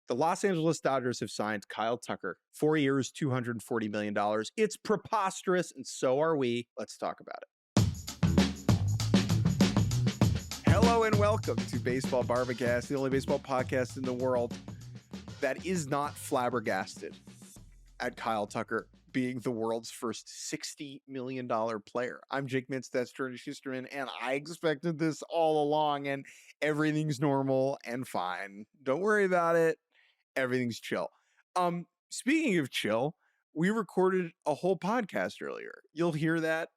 The Los Angeles Dodgers have signed Kyle Tucker, 4 years, $240 million. It's preposterous, and so are we. Let's talk about it. Hello and welcome to Baseball Barbacast, the only baseball podcast in the world that is not flabbergasted at Kyle Tucker being the world's first $60 million player. I'm Jake Mintz, that's Jordan Shusterman, and I expected this all along, and everything's normal and fine. Don't worry about it. Everything's chill. Speaking of chill, we recorded a whole podcast earlier. You'll hear that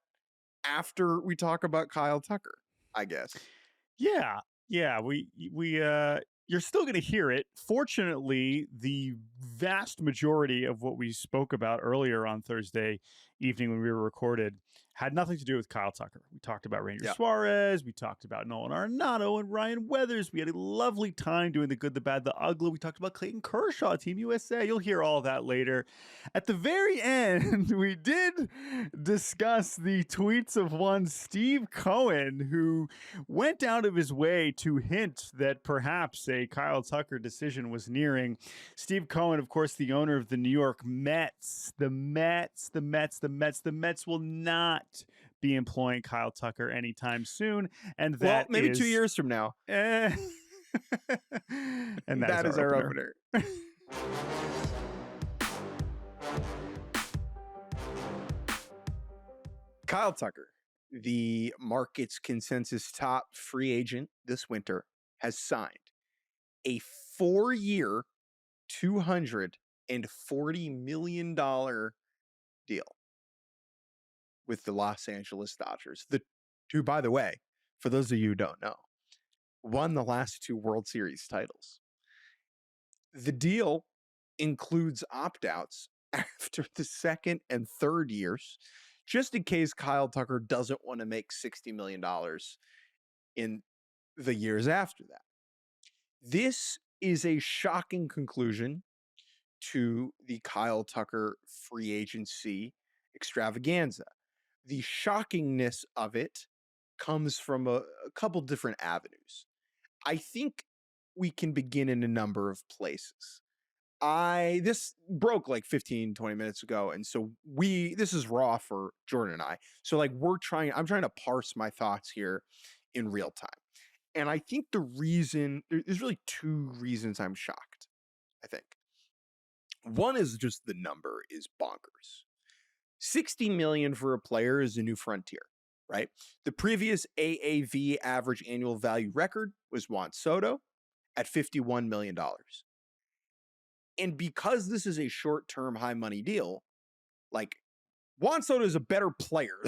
after we talk about Kyle Tucker, I guess. Yeah. You're still going to hear it. Fortunately, the vast majority of what we spoke about earlier on Thursday evening when we were recorded had nothing to do with Kyle Tucker. We talked about Ranger Suárez. We talked about Nolan Arenado and Ryan Weathers. We had a lovely time doing the good, the bad, the ugly. We talked about Clayton Kershaw, Team USA. You'll hear all that later. At the very end, we did discuss the tweets of one Steve Cohen, who went out of his way to hint that perhaps a Kyle Tucker decision was nearing. Steve Cohen, of course, the owner of the New York Mets. The Mets will not be employing Kyle Tucker anytime soon. And that maybe 2 years from now. And that is our opener. Kyle Tucker, the market's consensus top free agent this winter, has signed a 4-year, $240 million deal with the Los Angeles Dodgers, who, by the way, for those of you who don't know, won the last 2 World Series titles. The deal includes opt-outs after the second and third years, just in case Kyle Tucker doesn't want to make $60 million in the years after that. This is a shocking conclusion to the Kyle Tucker free agency extravaganza. The shockingness of it comes from a couple different avenues. I think we can begin in a number of places. This broke like 15, 20 minutes ago. And so this is raw for Jordan and I. So like I'm trying to parse my thoughts here in real time. And I think there's really 2 reasons I'm shocked, I think. One is just the number is bonkers. $60 million for a player is a new frontier, right? The previous AAV average annual value record was Juan Soto at $51 million. And because this is a short-term high money deal, like Juan Soto is a better player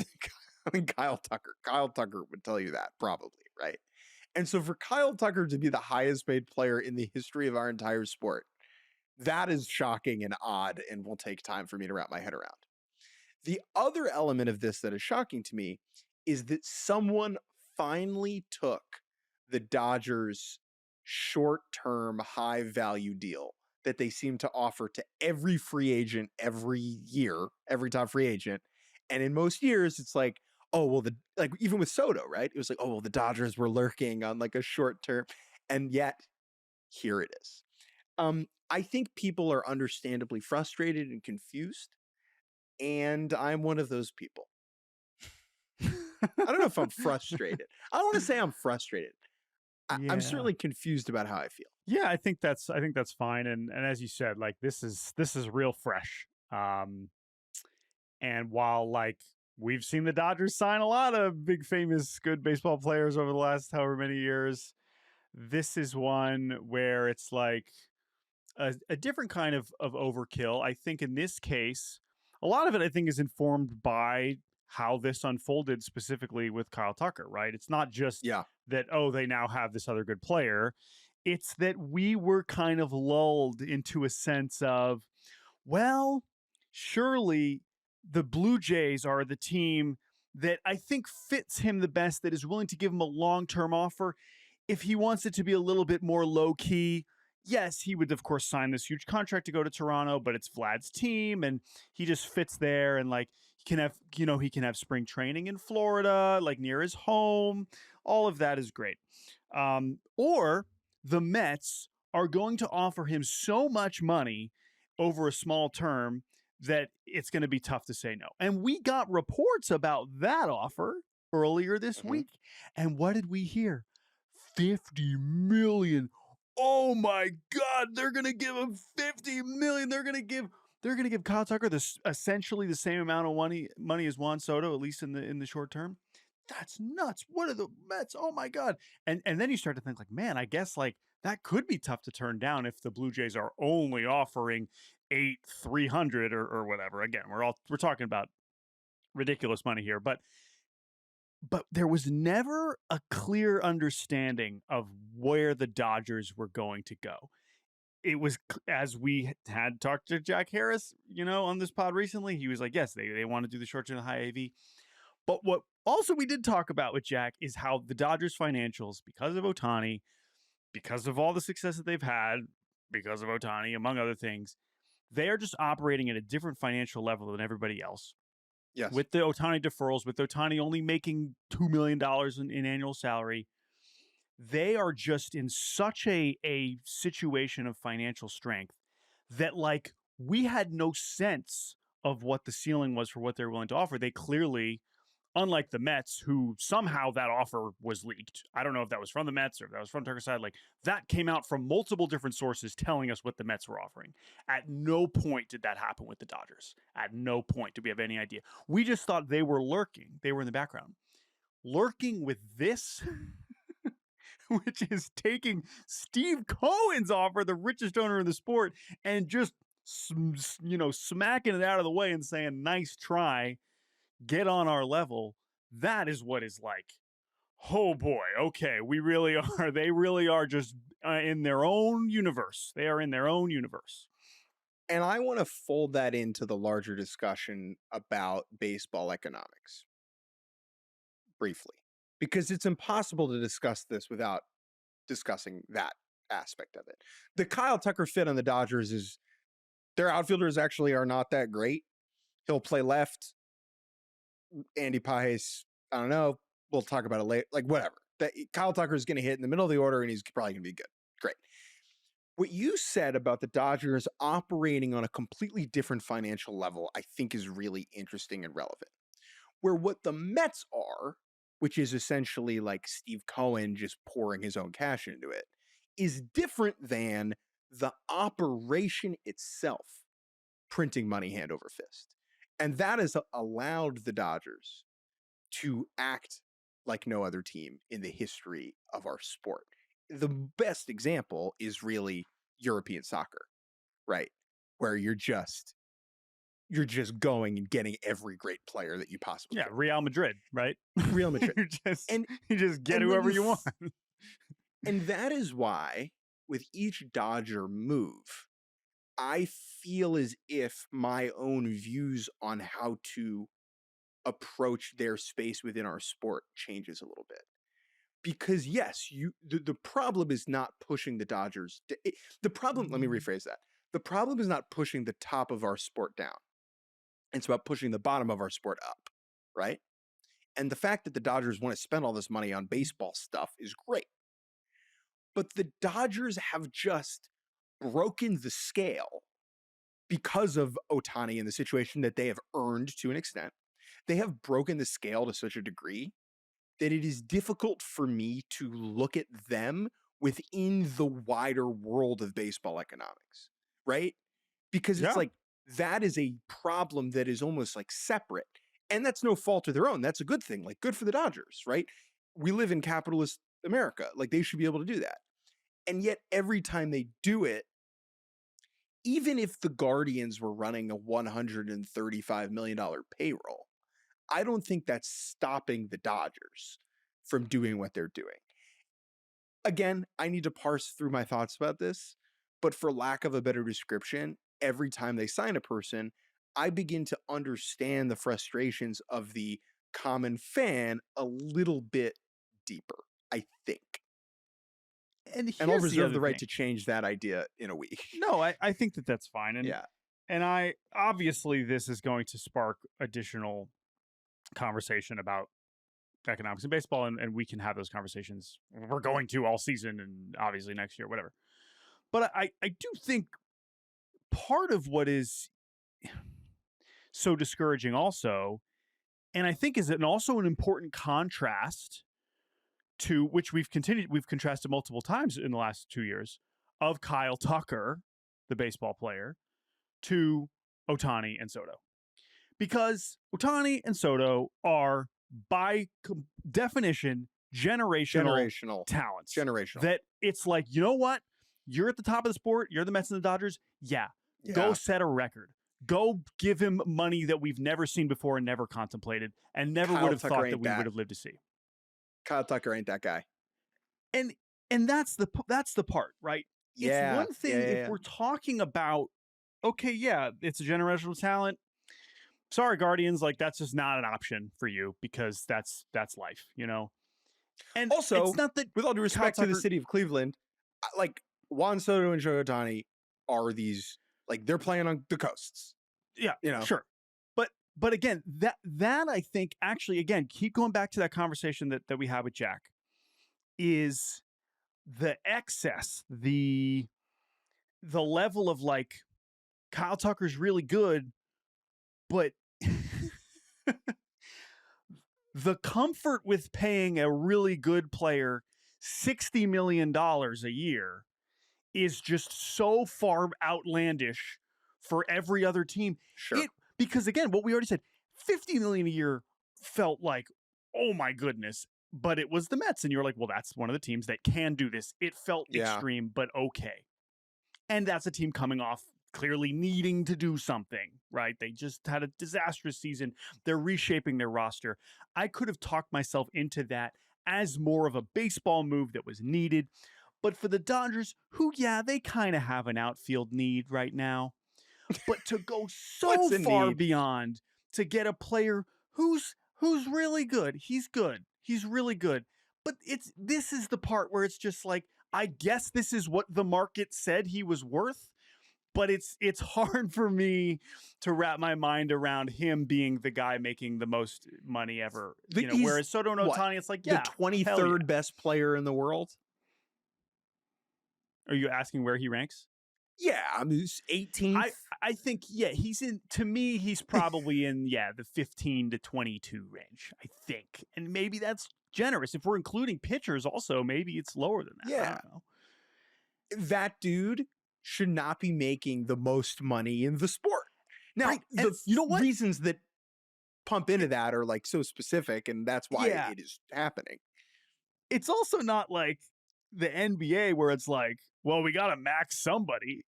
than Kyle Tucker. Kyle Tucker would tell you that probably, right? And so for Kyle Tucker to be the highest paid player in the history of our entire sport, that is shocking and odd and will take time for me to wrap my head around. The other element of this that is shocking to me is that someone finally took the Dodgers' short-term high-value deal that they seem to offer to every free agent every year, every top free agent. And in most years, it's like, oh, well, even with Soto, right? It was like, oh, well, the Dodgers were lurking on like a short term. And yet, here it is. I think people are understandably frustrated and confused. And I'm one of those people. I don't know if I'm frustrated. I don't want to say I'm frustrated. I'm certainly confused about how I feel. Yeah, I think that's fine. And as you said, like this is real fresh. And while like we've seen the Dodgers sign a lot of big, famous, good baseball players over the last however many years, this is one where it's like a different kind of overkill. I think in this case, a lot of it, I think, is informed by how this unfolded specifically with Kyle Tucker, right? It's not just that, oh, they now have this other good player. It's that we were kind of lulled into a sense of, well, surely the Blue Jays are the team that I think fits him the best, that is willing to give him a long-term offer. If he wants it to be a little bit more low-key, yes, he would, of course, sign this huge contract to go to Toronto, but it's Vlad's team, and he just fits there, and like he can have spring training in Florida, like near his home. All of that is great. Or the Mets are going to offer him so much money over a small term that it's going to be tough to say no. And we got reports about that offer earlier this week. And what did we hear? 50 million. Oh my God, they're going to give him 50 million. They're going to give Kyle Tucker essentially the same amount of money as Juan Soto, at least in the short term. That's nuts. What are the Mets? Oh my God. And then you start to think like, man, I guess like that could be tough to turn down if the Blue Jays are only offering 300 or whatever. Again, we're talking about ridiculous money here, but there was never a clear understanding of where the Dodgers were going to go. It was, as we had talked to Jack Harris, on this pod recently, he was like, yes, they want to do the short term high AV. But what also we did talk about with Jack is how the Dodgers financials, because of Ohtani, because of all the success that they've had, because of Ohtani, among other things, they are just operating at a different financial level than everybody else. Yes. With the Ohtani deferrals, with Ohtani only making $2 million in annual salary, they are just in such a situation of financial strength that, like, we had no sense of what the ceiling was for what they're willing to offer. They clearly, unlike the Mets, who somehow that offer was leaked. I don't know if that was from the Mets or if that was from Tucker's side. Like, that came out from multiple different sources telling us what the Mets were offering. At no point did that happen with the Dodgers. At no point did we have any idea. We just thought they were lurking. They were in the background. Lurking with this, which is taking Steve Cohen's offer, the richest owner in the sport, and just, smacking it out of the way and saying, nice try, get on our level. That is what is like, oh boy, okay, they really are just in their own universe. They are in their own universe. And I want to fold that into the larger discussion about baseball economics briefly, because it's impossible to discuss this without discussing that aspect of it. The Kyle Tucker fit on the Dodgers is their outfielders actually are not that great. He'll play left. Andy Pages, I don't know. We'll talk about it later. Like, whatever. Kyle Tucker is going to hit in the middle of the order, and he's probably going to be good. Great. What you said about the Dodgers operating on a completely different financial level, I think is really interesting and relevant. Where what the Mets are, which is essentially like Steve Cohen just pouring his own cash into it, is different than the operation itself printing money hand over fist. And that has allowed the Dodgers to act like no other team in the history of our sport. The best example is really European soccer, right? Where you're just going and getting every great player that you possibly can. Real Madrid, right? Real Madrid. you just get whoever you want. And that is why with each Dodger move, I feel as if my own views on how to approach their space within our sport changes a little bit. Because yes, the problem is not pushing the Dodgers. The problem, let me rephrase that. The problem is not pushing the top of our sport down. It's about pushing the bottom of our sport up, right? And the fact that the Dodgers want to spend all this money on baseball stuff is great. But the Dodgers have just broken the scale because of Ohtani and the situation that they have earned to an extent. They have broken the scale to such a degree that it is difficult for me to look at them within the wider world of baseball economics, right? Because it's like, that is a problem that is almost like separate. And that's no fault of their own. That's a good thing. Like, good for the Dodgers, right? We live in capitalist America. Like, they should be able to do that. And yet every time they do it, even if the Guardians were running a $135 million payroll, I don't think that's stopping the Dodgers from doing what they're doing. Again, I need to parse through my thoughts about this, but for lack of a better description, every time they sign a person, I begin to understand the frustrations of the common fan a little bit deeper, I think. And I'll reserve the right to change that idea in a week. No, I think that's fine. And yeah. And I obviously this is going to spark additional conversation about economics in baseball, and we can have those conversations. We're going to all season and obviously next year, whatever. But I do think part of what is so discouraging also, and I think is also an important contrast to which we've contrasted multiple times in the last 2 years, of Kyle Tucker, the baseball player, to Ohtani and Soto. Because Ohtani and Soto are, by definition, generational talents. Generational. That it's like, you know what? You're at the top of the sport. You're the Mets and the Dodgers. Yeah. Go set a record. Go give him money that we've never seen before and never contemplated and never would have thought that we would have lived to see. Kyle Tucker ain't that guy. And that's the part, right? Yeah. It's one thing if we're talking about, okay, yeah, it's a generational talent. Sorry, Guardians, like that's just not an option for you because that's life, you know? And also, it's not that, with all due respect to the city of Cleveland, like Juan Soto and Shohei Ohtani are these, like they're playing on the coasts. Yeah, you know, sure. But again, that I think actually, again, keep going back to that conversation that we had with Jack, is the excess, the level of like Kyle Tucker's really good, but the comfort with paying a really good player $60 million a year is just so far outlandish for every other team. Sure. Because again, what we already said, $50 million a year felt like, oh my goodness, but it was the Mets. And you're like, well, that's one of the teams that can do this. It felt extreme, but okay. And that's a team coming off clearly needing to do something, right? They just had a disastrous season. They're reshaping their roster. I could have talked myself into that as more of a baseball move that was needed. But for the Dodgers, who, they kind of have an outfield need right now. But to go so far beyond to get a player who's really good. He's good. He's really good. But this is the part where it's just like, I guess this is what the market said he was worth. But it's hard for me to wrap my mind around him being the guy making the most money ever. Whereas Soto and Ohtani, it's like, the 23rd best player in the world. Are you asking where he ranks? Yeah, I mean, 18th. I think, to me, he's probably in, the 15 to 22 range, I think. And maybe that's generous. If we're including pitchers also, maybe it's lower than that. Yeah. I don't know. That dude should not be making the most money in the sport. Now, you know what? Reasons that pump into that are like so specific, and that's why it is happening. It's also not like the NBA where it's like, well, we got to max somebody.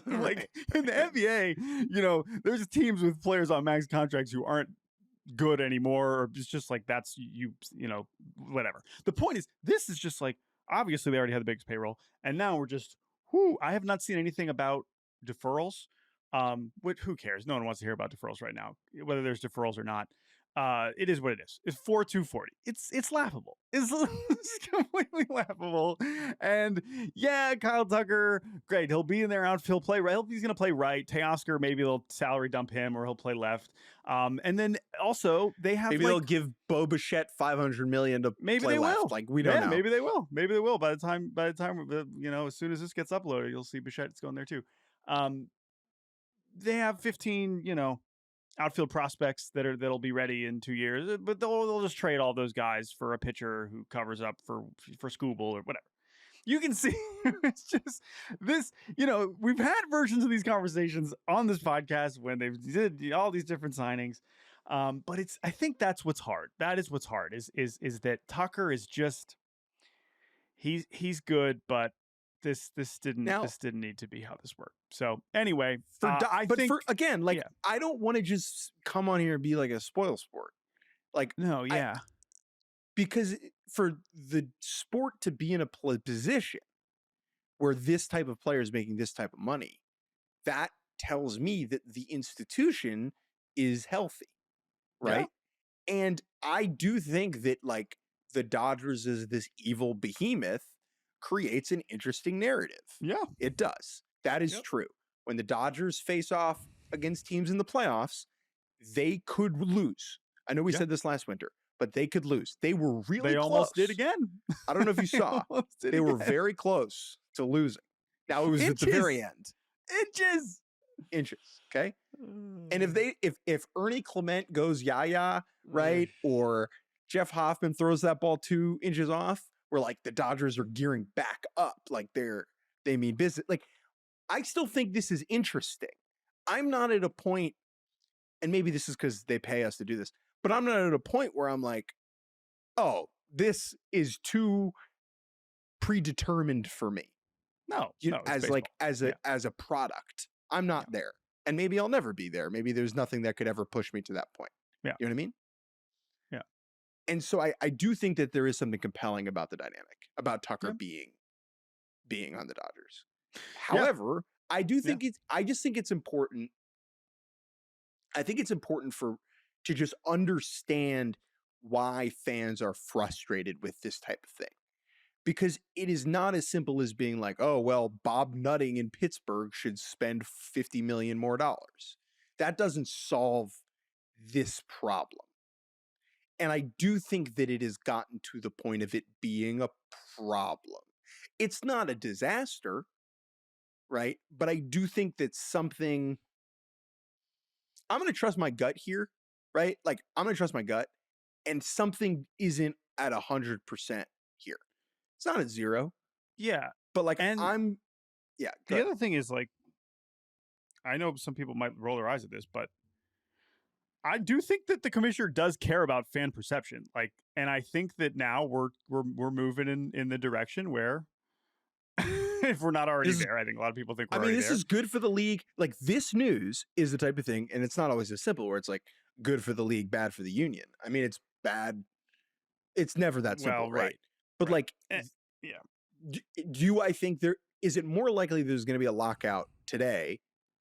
Like in the NBA, there's teams with players on max contracts who aren't good anymore, or it's just like that's whatever. The point is, this is just like, obviously they already had the biggest payroll, and now we're just, I have not seen anything about deferrals. Which, who cares? No one wants to hear about deferrals right now, whether there's deferrals or not. It is what it is. It's 4-2-40. It's laughable. It's completely laughable. And Kyle Tucker, great. He'll be in their outfield play right. He's going to play right. Teoscar, maybe they'll salary dump him, or he'll play left. And then also they have they'll give Bo Bichette $500 million to maybe play they left. will. Like we don't know. Maybe they will. Maybe they will. By the time as soon as this gets uploaded, you'll see Bichette's going there too. They have 15 outfield prospects that'll be ready in 2 years, but they'll just trade all those guys for a pitcher who covers up for Skubal or whatever. You can see it's just this, we've had versions of these conversations on this podcast when they did all these different signings. But I think that's what's hard. That is what's hard is that Tucker is just, he's good, but this didn't need to be how this worked. So anyway, I don't want to just come on here and be like a spoil sport. Like, no, because for the sport to be in a position where this type of player is making this type of money, that tells me that the institution is healthy, right? Yeah. And I do think that like the Dodgers as this evil behemoth creates an interesting narrative. Yeah, it does. That is true. When the Dodgers face off against teams in the playoffs, they could lose. I know we said this last winter, but they could lose. They were really close. Almost did again. I don't know if you saw. They were very close to losing. Now it was at the very end. Inches. Okay. And if Ernie Clement goes yaya, right, or Jeff Hoffman throws that ball 2 inches off, where like the Dodgers are gearing back up, like they mean business. Like, I still think this is interesting. I'm not at a point, and maybe this is because they pay us to do this, but I'm not at a point where I'm like, oh, this is too predetermined for me. No, as a product, I'm not there. And maybe I'll never be there. Maybe there's nothing that could ever push me to that point. Yeah. You know what I mean? Yeah. And so I do think that there is something compelling about the dynamic, about Tucker being on the Dodgers. However, I do think I just think it's important. I think it's important to just understand why fans are frustrated with this type of thing. Because it is not as simple as being like, oh, well, Bob Nutting in Pittsburgh should spend $50 million more. That doesn't solve this problem. And I do think that it has gotten to the point of it being a problem. It's not a disaster, right? But I do think that something, I'm going to trust my gut here, right? Like, I'm going to trust my gut, and something isn't at 100% here. It's not at 0. Yeah. But like, and the other thing is, like, I know some people might roll their eyes at this, but I do think that the commissioner does care about fan perception. Like, and I think that now we're moving in the direction where if we're not already there, I think a lot of people think we're already there. This is good for the league. Like, this news is the type of thing, and it's not always as simple where it's like good for the league, bad for the union. I mean, it's bad. It's never that simple, right? But like, do I think is it more likely there's going to be a lockout today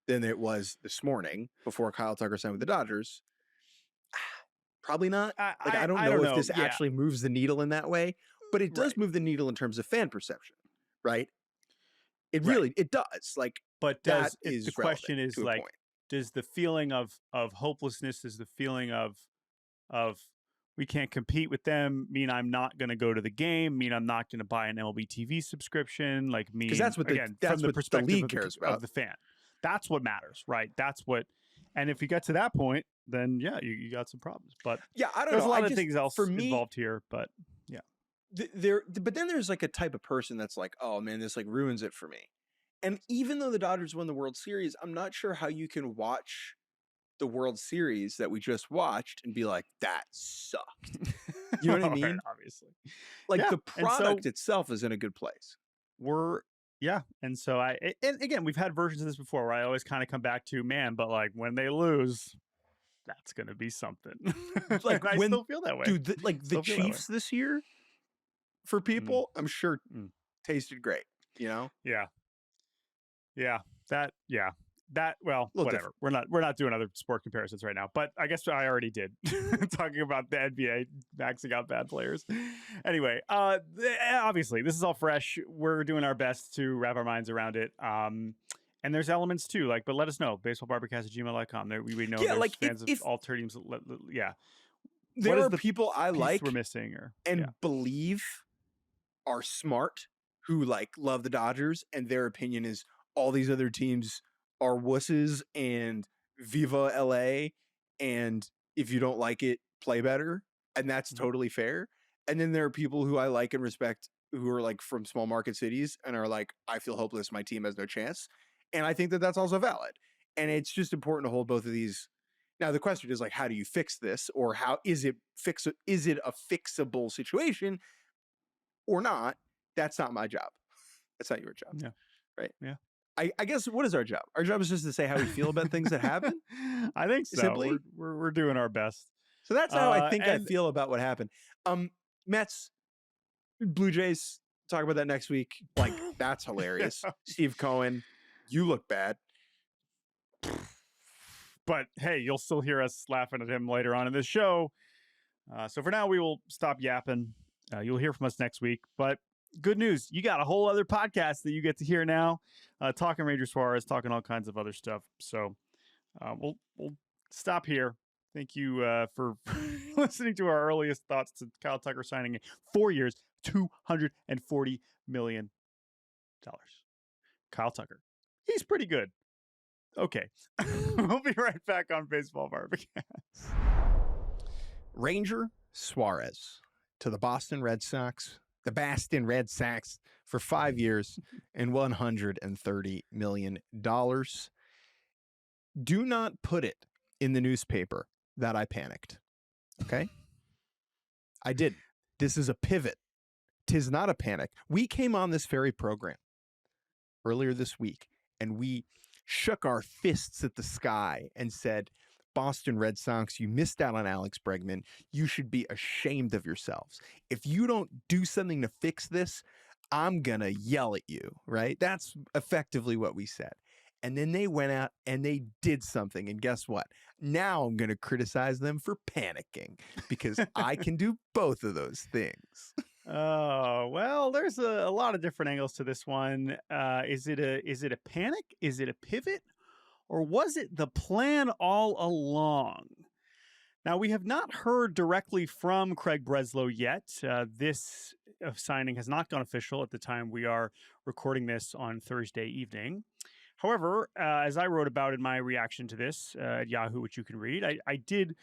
than it was this morning before Kyle Tucker signed with the Dodgers? Probably not. I don't know if this actually moves the needle in that way, but it does move the needle in terms of fan perception, right? It really, it does. Like, but the question is, like, point. Does the feeling of hopelessness, is the feeling of we can't compete with them mean I'm not going to go to the game, mean I'm not going to buy an MLB TV subscription, like, mean, because that's what the perspective the league cares about. Of the fan. That's what matters, right? That's what, and if you get to that point, then you got some problems. But I don't know. There's a lot of things else involved here, but but then there's like a type of person that's like, oh man, this like ruins it for me. And even though the Dodgers won the World Series, I'm not sure how you can watch the World Series that we just watched and be like, that sucked. You know what I mean? Right, obviously. Like, the product itself is in a good place. And so and again, we've had versions of this before where I always kind of come back to, man, but like when they lose, that's going to be something. Like, I still feel that way. Dude, the Chiefs this year, for people, I'm sure tasted great, you know? Well, whatever. Different. We're not doing other sport comparisons right now, but I guess I already did talking about the NBA maxing out bad players. Anyway, obviously this is all fresh. We're doing our best to wrap our minds around it. And there's elements too, like, but let us know. baseballbarbacast@gmail.com. There we know there's like fans of all teams. There are people I like we're missing believe are smart, who like love the Dodgers, and their opinion is all these other teams are wusses and Viva LA, and if you don't like it, play better, and that's totally fair. And then there are people who I like and respect who are like from small market cities and are like, I feel hopeless, my team has no chance, and I think that that's also valid. And it's just important to hold both of these. Now the question is like, how do you fix this, or how is it a fixable situation or not? That's not my job. That's not your job. Yeah. Right. Yeah. I guess, what is our job? Our job is just to say how we feel about things that happen. I think so. Simply, we're doing our best. So that's how I think I feel about what happened. Mets, Blue Jays, talk about that next week. Like, that's hilarious. Steve Cohen, you look bad. But hey, you'll still hear us laughing at him later on in this show. So for now, we will stop yapping. You'll hear from us next week. But good news, you got a whole other podcast that you get to hear now, talking Ranger Suárez, talking all kinds of other stuff. So we'll stop here. Thank you for listening to our earliest thoughts to Kyle Tucker signing 4 years, $240 million. Kyle Tucker. He's pretty good. Okay. We'll be right back on Baseball Barbecue. Ranger Suárez to the Boston Red Sox, the Boston Red Sox, for 5 years and $130 million. Do not put it in the newspaper that I panicked. Okay? I did. This is a pivot. 'Tis not a panic. We came on this very program earlier this week, and we shook our fists at the sky and said, Boston Red Sox, you missed out on Alex Bregman. You should be ashamed of yourselves. If you don't do something to fix this, I'm going to yell at you, right? That's effectively what we said. And then they went out and they did something. And guess what? Now I'm going to criticize them for panicking because I can do both of those things. Oh, well, there's a lot of different angles to this one. Is it a panic? Is it a pivot? Or was it the plan all along? Now, we have not heard directly from Craig Breslow yet. This signing has not gone official at the time we are recording this on Thursday evening. However, as I wrote about in my reaction to this at Yahoo, which you can read, I did,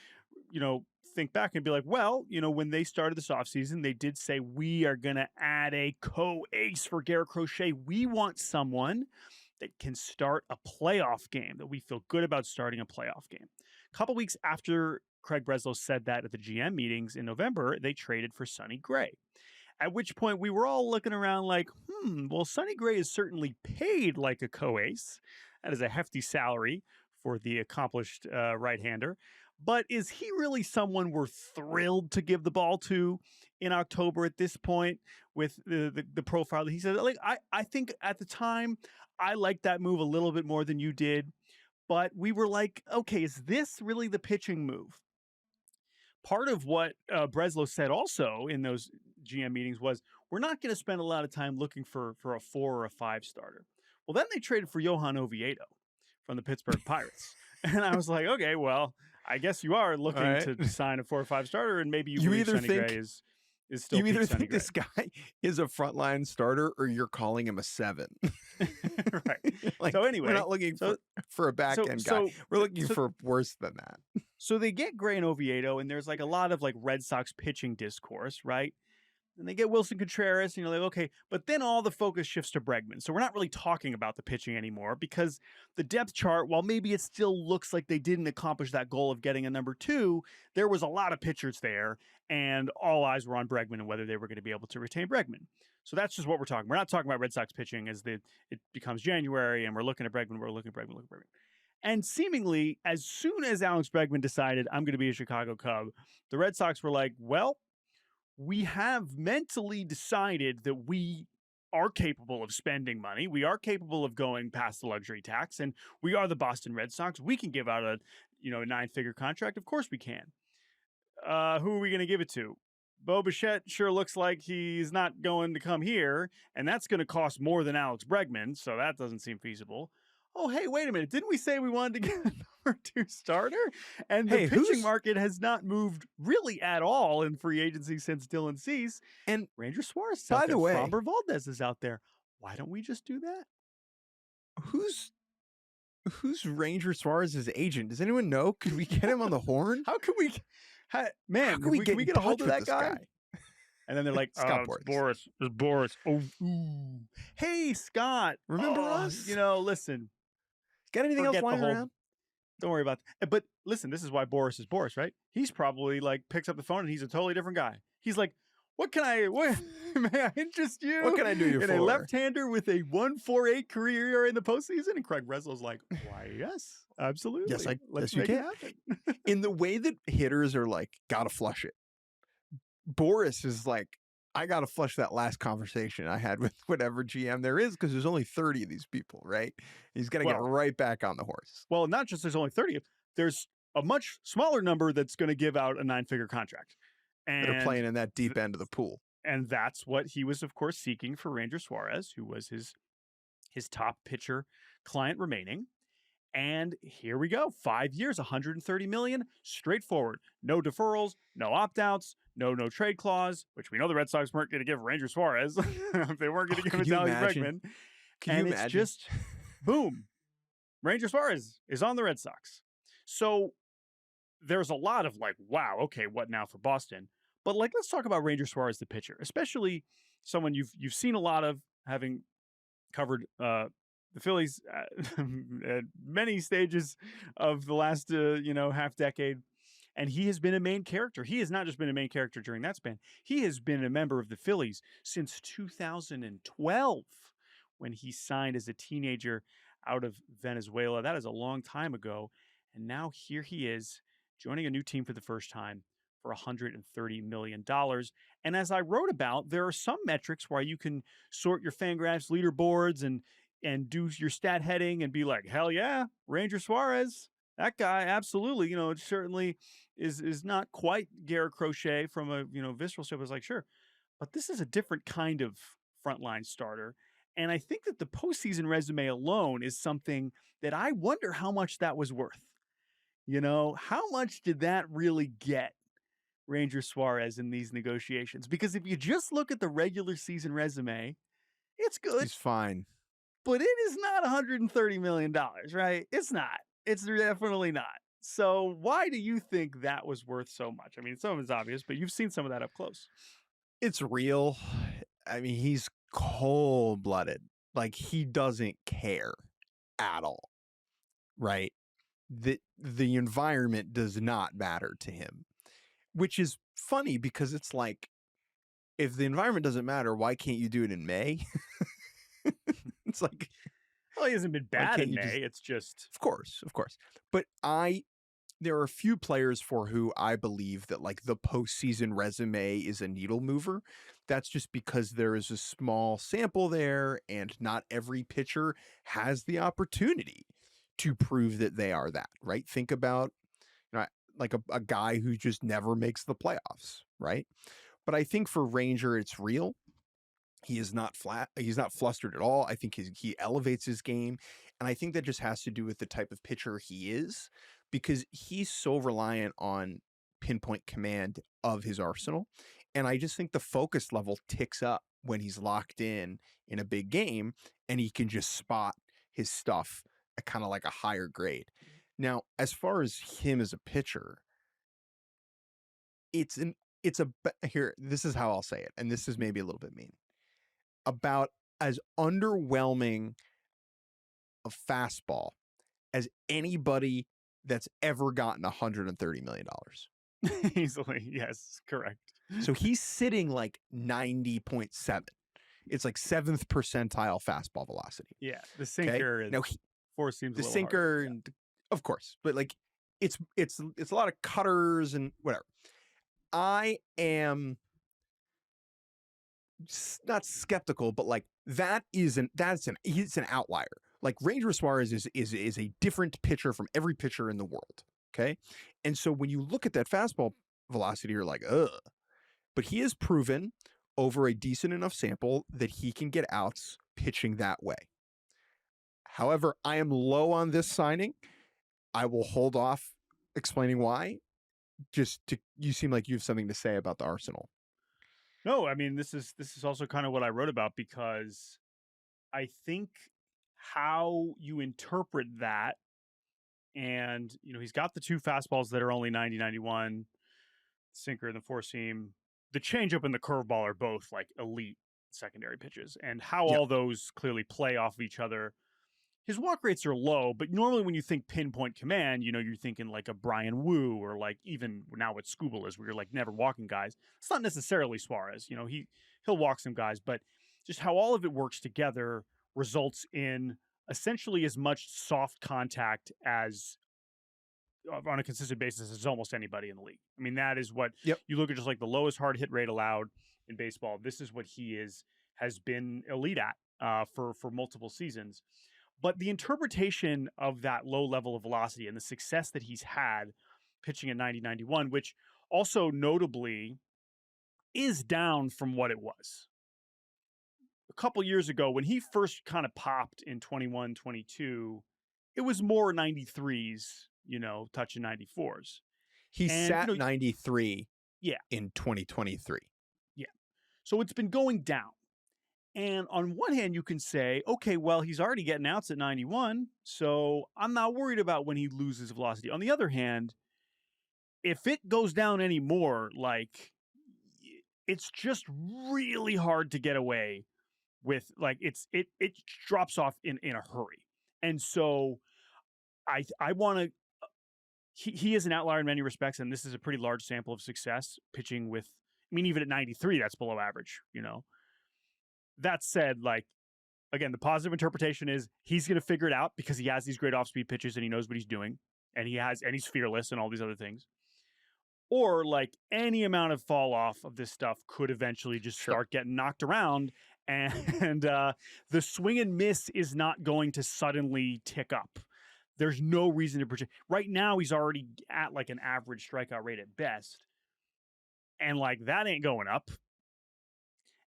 think back and be like, well, when they started this offseason, they did say, we are going to add a co-ace for Garrett Crochet. We want someone that can start a playoff game, that we feel good about starting a playoff game. A couple weeks after Craig Breslow said that at the GM meetings in November, they traded for Sonny Gray. At which point we were all looking around like, well, Sonny Gray is certainly paid like a co-ace. That is a hefty salary for the accomplished right-hander. But is he really someone we're thrilled to give the ball to in October at this point with the profile that he said? Like, I think at the time, I liked that move a little bit more than you did. But we were like, okay, is this really the pitching move? Part of what Breslow said also in those GM meetings was, we're not going to spend a lot of time looking for a 4 or a 5 starter. Well, then they traded for Johan Oviedo from the Pittsburgh Pirates. And I was like, okay, well, I guess you are looking to sign a 4 or 5ve starter, and maybe you believe Sonny Gray is still. You either Sonny think Gray. this guy is a frontline starter, or you're calling him a 7. Right. So anyway, we're not looking for a back end guy. We're looking for worse than that. So they get Gray and Oviedo, and there's like a lot of like Red Sox pitching discourse, right? And they get Wilson Contreras, and you're like, okay, but then all the focus shifts to Bregman. So we're not really talking about the pitching anymore, because the depth chart, while maybe it still looks like they didn't accomplish that goal of getting a number 2, there was a lot of pitchers there, and all eyes were on Bregman and whether they were going to be able to retain Bregman. So that's just what we're talking. We're not talking about Red Sox pitching as it becomes January, and we're looking at Bregman, And seemingly, as soon as Alex Bregman decided, I'm going to be a Chicago Cub, the Red Sox were like, well, we have mentally decided that we are capable of spending money. We are capable of going past the luxury tax, and we are the Boston Red Sox. We can give out a 9-figure contract. Of course we can. Who are we going to give it to? Bo Bichette sure looks like he's not going to come here, and that's going to cost more than Alex Bregman, so that doesn't seem feasible. Oh, hey, wait a minute. Didn't we say we wanted to get a number 2 starter? And the pitching market has not moved really at all in free agency since Dylan Cease. And Ranger Suárez is out there. By the way, Framber Valdez is out there. Why don't we just do that? Who's Ranger Suárez's agent? Does anyone know? Could we get him on the horn? How can we get a hold of that guy? And then they're like, Boras. It's Boras. Oh, ooh. Hey, Scott. Remember us? Listen. Got anything else lying around? Don't worry about that. But listen, this is why Boras is Boras, right? He's probably like picks up the phone and he's a totally different guy. He's like, what may I interest you? What can I do you for? A left-hander with a 1.48 career in the postseason? And Craig Breslow's like, why, yes, absolutely. Yes, let's you make can. it happen. In the way that hitters are like, gotta flush it. Boras is like, I got to flush that last conversation I had with whatever GM there is, because there's only 30 of these people, right? He's got to get right back on the horse. Well, not just there's only 30. There's a much smaller number that's going to give out a 9-figure contract. And that are playing in that deep end of the pool. And that's what he was, of course, seeking for Ranger Suárez, who was his top pitcher client remaining. And here we go. 5 years, $130 million, straightforward. No deferrals, no opt-outs, no trade clause, which we know the Red Sox weren't going to give Ranger Suárez if they weren't going to give it to Alex Bregman. Can you And it's imagine? just, boom, Ranger Suárez is on the Red Sox. So there's a lot of like, wow, okay, what now for Boston? But like, let's talk about Ranger Suárez, the pitcher, especially someone you've seen a lot of, having covered the Phillies at many stages of the last half decade. And he has been a main character. He has not just been a main character during that span. He has been a member of the Phillies since 2012, when he signed as a teenager out of Venezuela. That is a long time ago. And now here he is joining a new team for the first time for $130 million. And as I wrote about, there are some metrics where you can sort your Fangraphs leaderboards and do your stat heading and be like, hell yeah, Ranger Suárez, that guy, absolutely. It certainly is not quite Garrett Crochet from a visceral stuff. It's like, sure, but this is a different kind of frontline starter. And I think that the postseason resume alone is something that I wonder how much that was worth. How much did that really get Ranger Suárez in these negotiations? Because if you just look at the regular season resume, it's good. He's fine. But it is not $130 million, right? It's not. It's definitely not. So why do you think that was worth so much? I mean, some of it's obvious, but you've seen some of that up close. It's real. I mean, he's cold-blooded. Like, he doesn't care at all, right? The environment does not matter to him, which is funny because it's like, if the environment doesn't matter, why can't you do it in May? It's like, well, he hasn't been bad in May. It's just, of course. But there are a few players for who I believe that like the postseason resume is a needle mover. That's just because there is a small sample there, and not every pitcher has the opportunity to prove that they are that, right? Think about like a guy who just never makes the playoffs, right? But I think for Ranger, it's real. He is not flat. He's not flustered at all. I think he elevates his game. And I think that just has to do with the type of pitcher he is, because he's so reliant on pinpoint command of his arsenal. And I just think the focus level ticks up when he's locked in a big game, and he can just spot his stuff at kind of like a higher grade. Now, as far as him as a pitcher, this is how I'll say it. And this is maybe a little bit mean. About as underwhelming a fastball as anybody that's ever gotten $130 million. Easily, yes, correct. So he's sitting like 90.7. It's like 7th percentile fastball velocity. Yeah, the sinker is, now four seems the a little sinker, harder, yeah. Of course, but like it's a lot of cutters and whatever. I am not skeptical, but like he's an outlier. Like Ranger Suárez is a different pitcher from every pitcher in the world. Okay. And so when you look at that fastball velocity, you're like, ugh. But he has proven over a decent enough sample that he can get outs pitching that way. However, I am low on this signing. I will hold off explaining why. You seem like you have something to say about the arsenal. No, I mean, this is also kind of what I wrote about, because I think how you interpret that, and he's got the two fastballs that are only 90-91, sinker and the four seam. The changeup and the curveball are both like elite secondary pitches, and how all those clearly play off of each other. His walk rates are low, but normally when you think pinpoint command, you're thinking like a Brian Wu, or like even now what Scooble is, where you're like never walking guys. It's not necessarily Suárez. He'll walk some guys, but just how all of it works together results in essentially as much soft contact as on a consistent basis as almost anybody in the league. I mean, that is what you look at, just like the lowest hard hit rate allowed in baseball. This is what he has been elite at for multiple seasons. But the interpretation of that low level of velocity and the success that he's had pitching at 90-91, which also notably is down from what it was a couple years ago when he first kind of popped in 21, 22. It was more 93s, touching 94s. He sat 93 in 2023. Yeah. So it's been going down. And on one hand, you can say, okay, well, he's already getting outs at 91, so I'm not worried about when he loses velocity. On the other hand, if it goes down anymore, like, it's just really hard to get away with, like, it drops off in a hurry. And so I want to. He is an outlier in many respects, and this is a pretty large sample of success pitching with. I mean, even at 93, that's below average. That said, like, again, the positive interpretation is he's going to figure it out because he has these great off-speed pitches and he knows what he's doing, and he's fearless and all these other things. Or, like, any amount of fall off of this stuff could eventually just start getting knocked around, and the swing and miss is not going to suddenly tick up. There's no reason to project. Right now, he's already at like an average strikeout rate at best, and like that ain't going up.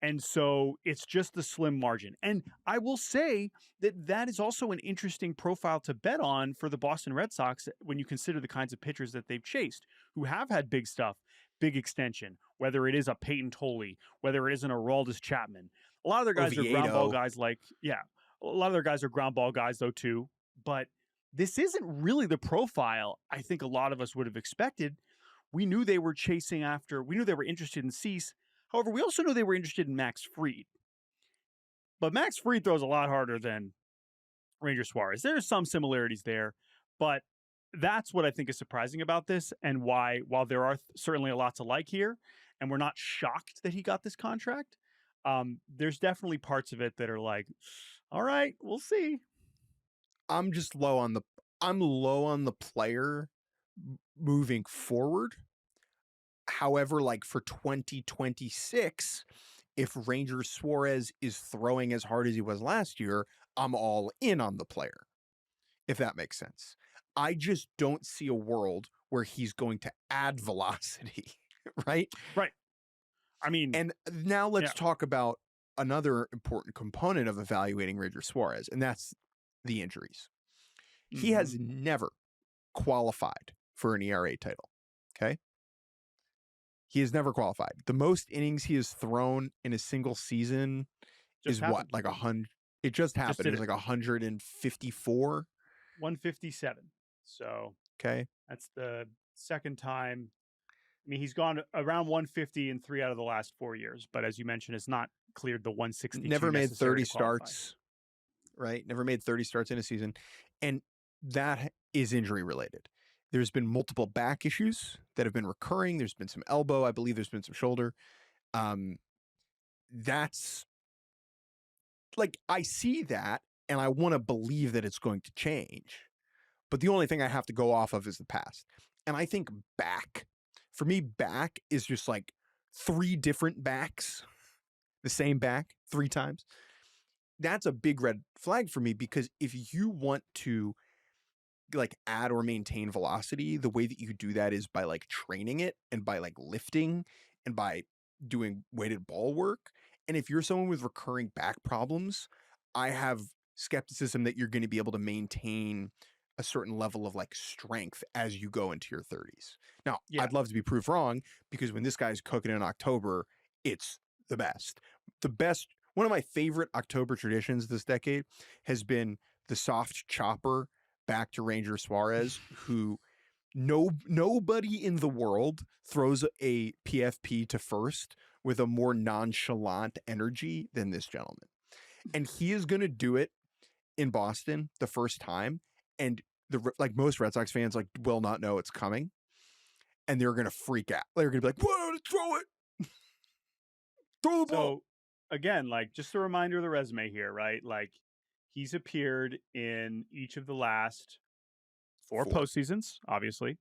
And so it's just a slim margin. And I will say that is also an interesting profile to bet on for the Boston Red Sox when you consider the kinds of pitchers that they've chased, who have had big stuff, big extension, whether it is a Peyton Tolley, whether it is an Aroldis Chapman. A lot of their guys are ground ball guys a lot of their guys are ground ball guys though too. But this isn't really the profile I think a lot of us would have expected. We knew they were interested in Cease. However, we also knew they were interested in Max Fried. But Max Fried throws a lot harder than Ranger Suárez. There are some similarities there, but that's what I think is surprising about this, and why, while there are certainly a lot to like here, and we're not shocked that he got this contract, there's definitely parts of it that are like, all right, we'll see. I'm low on the player moving forward. However, like for 2026, if Ranger Suárez is throwing as hard as he was last year, I'm all in on the player, if that makes sense. I just don't see a world where he's going to add velocity, right? Right. I mean, and now let's talk about another important component of evaluating Ranger Suárez, and that's the injuries. He has never qualified for an ERA title. Okay. He has never qualified. The most innings he has thrown in a single season is what? Like 100. It just happened. It was like 154. 157. So okay. That's the second time. I mean, he's gone around 150 in 3 out of the last 4 years, but as you mentioned, it's not cleared the 160. Never made 30 starts, right? Never made 30 starts in a season. And that is injury related. There's been multiple back issues that have been recurring. There's been some elbow. I believe there's been some shoulder. That's like, I see that and I want to believe that it's going to change. But the only thing I have to go off of is the past. And I think back, for me, back is just like 3 different backs, the same back 3 times. That's a big red flag for me, because if you want to like add or maintain velocity, the way that you do that is by like training it and by like lifting and by doing weighted ball work. And if you're someone with recurring back problems, I have skepticism that you're going to be able to maintain a certain level of like strength as you go into your 30s. Now, I'd love to be proved wrong, because when this guy's cooking in October, it's the best. One of my favorite October traditions this decade has been the soft chopper back to Ranger Suárez, who nobody in the world throws a PFP to first with a more nonchalant energy than this gentleman. And he is going to do it in Boston the first time. And like most Red Sox fans like will not know it's coming. And they're going to freak out. They're going to be like, whoa, throw it. Throw the ball. So again, like, just a reminder of the resume here, right? Like, he's appeared in each of the last 4 postseasons, obviously.